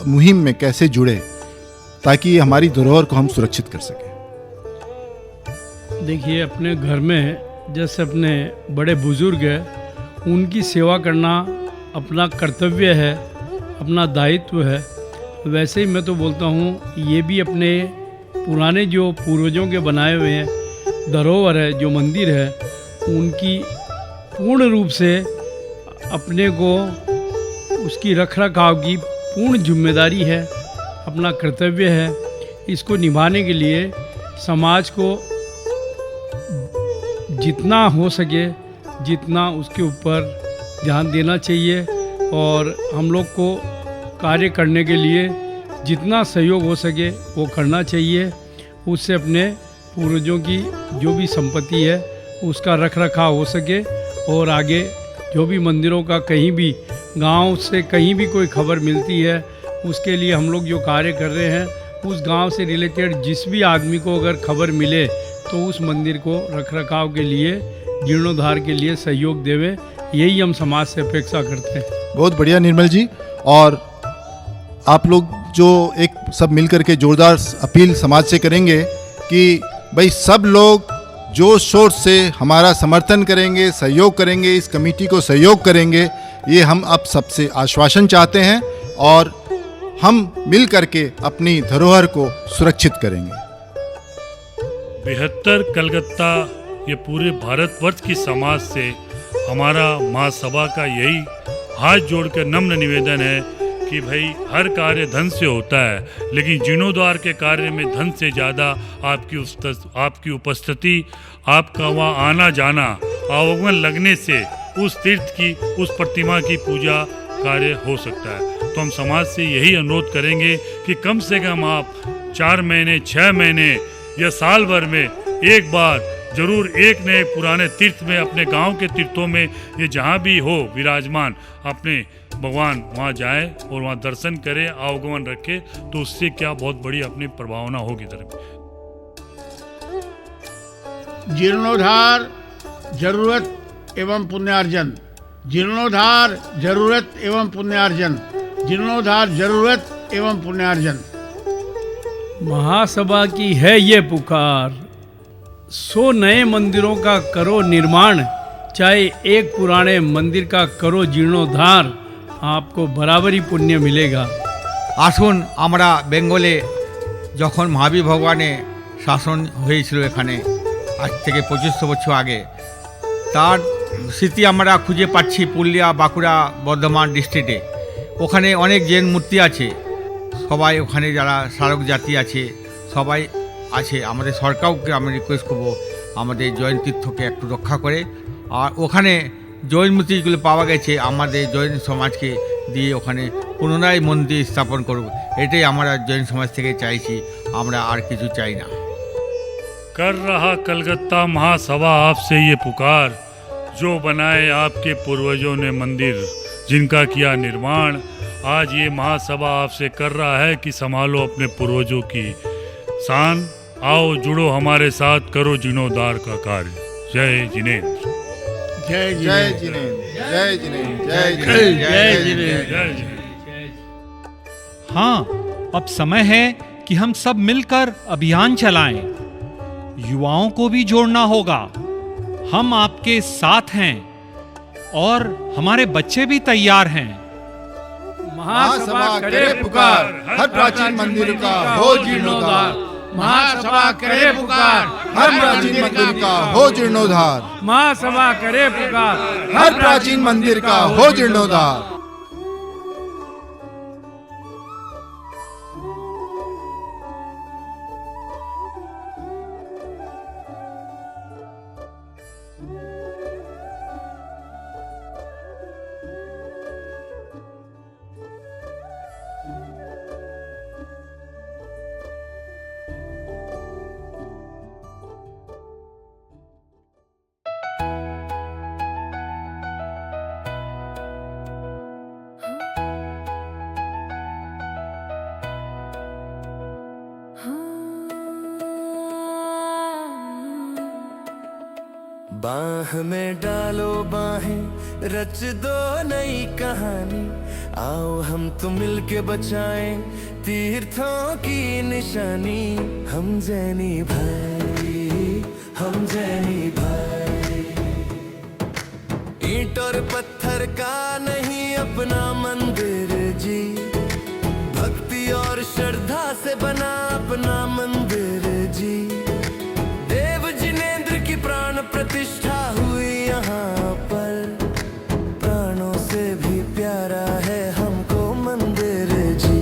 मुहिम में कैसे जुड़े ताकि हमारी धरोहर को हम सुरक्षित कर सकें? देखिए, अपने घर में जैसे अपने बड़े बुजुर्ग हैं, उनकी सेवा करना अपना कर्तव्य है, अपना दायित्व है। वैसे ही मैं तो बोलता हूँ ये भी अपने पुराने जो पूर्वजों के बनाए हुए हैं धरोहर है, जो मंदिर है, उनकी पूर्ण रूप से अपने को उसकी रख रखाव की पूर्ण जिम्मेदारी है, अपना कर्तव्य है। इसको निभाने के लिए समाज को जितना हो सके जितना उसके ऊपर ध्यान देना चाहिए, और हम लोग को कार्य करने के लिए जितना सहयोग हो सके वो करना चाहिए। उससे अपने पूर्वजों की जो भी संपत्ति है उसका रख रखाव हो सके, और आगे जो भी मंदिरों का कहीं भी गांव से कहीं भी कोई खबर मिलती है, उसके लिए हम लोग जो कार्य कर रहे हैं, उस गांव से रिलेटेड जिस भी आदमी को अगर खबर मिले तो उस मंदिर को रख रखाव के लिए, जीर्णोद्धार के लिए सहयोग देवे, यही हम समाज से अपेक्षा करते हैं। बहुत बढ़िया निर्मल जी। और आप लोग जो एक सब मिलकर के जोरदार अपील समाज से करेंगे कि भाई सब लोग जोश शोर से हमारा समर्थन करेंगे, सहयोग करेंगे, इस कमेटी को सहयोग करेंगे, ये हम अब सबसे आश्वासन चाहते हैं और हम मिल करके अपनी धरोहर को सुरक्षित करेंगे। 72 कलकत्ता ये पूरे भारतवर्ष की समाज से हमारा महासभा का यही हाथ जोड़कर नम्र निवेदन है कि भाई हर कार्य धन से होता है, लेकिन जीर्णोद्धार के कार्य में धन से ज़्यादा आपकी उपस्थिति, आपका वहाँ आना जाना, आवागमन लगने से उस तीर्थ की, उस प्रतिमा की पूजा कार्य हो सकता है। तो हम समाज से यही अनुरोध करेंगे कि कम से कम आप 4 महीने, 6 महीने या साल भर में एक बार जरूर एक नए पुराने तीर्थ में, अपने गांव के तीर्थों में, ये जहाँ भी हो विराजमान अपने भगवान वहाँ जाए और वहाँ दर्शन करें, आवागमन रखें, तो उससे क्या बहुत बड़ी अपनी प्रभावना होगी धर्म में। जीर्णोद्धार जरूरत एवं पुण्यार्जन, जीर्णोद्धार जरूरत एवं पुण्यार्जन, जीर्णोद्धार जरूरत एवं पुण्यार्जन। महासभा की है ये पुकार, 100 नए मंदिरों का करो निर्माण, चाहे एक पुराने मंदिर का करो जीर्णोद्धार, आपको बराबरी पुण्य मिलेगा। আসুন আমরা বেঙ্গলে যখন মহাবীর ভগবানের শাসন হয়েছিল এখানে আজ থেকে 2500 বছর আগে, তার স্মৃতি আমরা খুঁজে পাচ্ছি পুরুলিয়া, বাঁকুড়া, বর্ধমান ডিস্ট্রিক্টে। ওখানে অনেক জৈন মূর্তি আছে, সবাই ওখানে যারা স্মারক জাতি আছে সবাই আছে। আমাদের সরকারকে আমি রিকোয়েস্ট করবো আমাদের জৈন তীর্থকে একটু রক্ষা করে, আর ওখানে জৈন মূর্তিগুলো পাওয়া গেছে আমাদের জৈন সমাজকে দিয়ে ওখানে পুনরায় মন্দির স্থাপন করব, এটাই আমরা জৈন সমাজ থেকে চাইছি, আমরা আর কিছু চাই না। कर रहा कलकत्ता महासभा आपसे ये पुकार, जो बनाए आपके पूर्वजों ने मंदिर, जिनका किया निर्माण, आज ये महासभा आपसे कर रहा है कि संभालो अपने पूर्वजों की शान, आओ जुड़ो हमारे साथ, करो जीर्णोद्धार का कार्य। जय जिनेंद्र। जय जय जिनेंद्र, जय जिनेंद्र, जय जिनेंद्र। हाँ, अब समय है कि हम सब मिलकर अभियान चलाएं। युवाओं को भी जोड़ना होगा। हम आपके साथ हैं और हमारे बच्चे भी तैयार हैं। महासभा करे पुकार, हर प्राचीन मंदिर का हो जीर्णोद्धार। महासभा करे पुकार, हर प्राचीन मंदिर का हो जीर्णोद्धार। महासभा करे पुकार, हर प्राचीन मंदिर का हो जीर्णोद्धार। बाह में डालो बाहें, रच दो नई कहानी, आओ हम तो मिलके बचाएं तीर्थों की निशानी। हम जैनी भाई, हम जैनी भाई, ईंट और पत्थर का नहीं अपना मंदिर जी, भक्ति और श्रद्धा से बना अपना मंदिर जी। देव जिनेंद्र की प्राण प्रतिष्ठा हुई यहाँ पर, प्राणों से भी प्यारा है हमको मंदिर जी।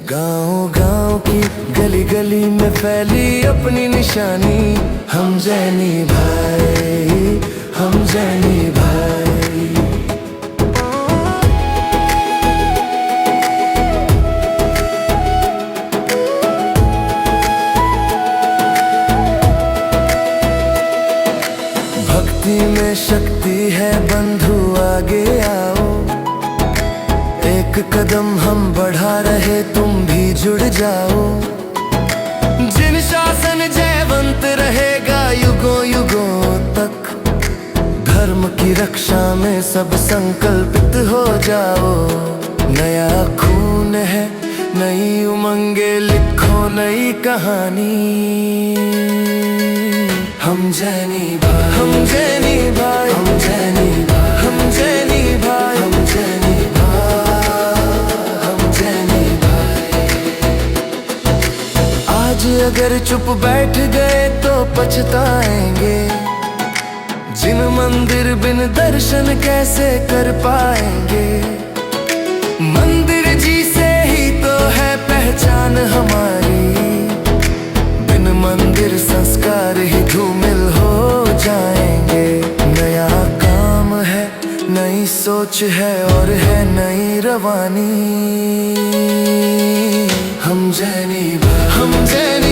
गांव-गांव की गली गली में फैली अपनी निशानी, हम जैनी भाई, हम जैनी भाई। में शक्ति है बंधु आगे आओ, एक कदम हम बढ़ा रहे तुम भी जुड़ जाओ। जिन शासन जयवंत रहेगा युगों युगों तक, धर्म की रक्षा में सब संकल्पित हो जाओ। नया खून है नई उमंगे लिखो नई कहानी। हम जैनी भाई, हम जैनी भाई, हम जैनी भाई, हम जैनी भाई, हम जैनी भाई, हम जैनी भाई। आज अगर चुप बैठ गए तो पछताएंगे, जिन मंदिर बिन दर्शन कैसे कर पाएंगे। मंदिर जी से ही तो है पहचान हमारी, बिन मंदिर संस्कार ही धूमिल हो जाएंगे। नया काम है, नई सोच है और है नई रवानी। हम जैनी भाई, हम जैनी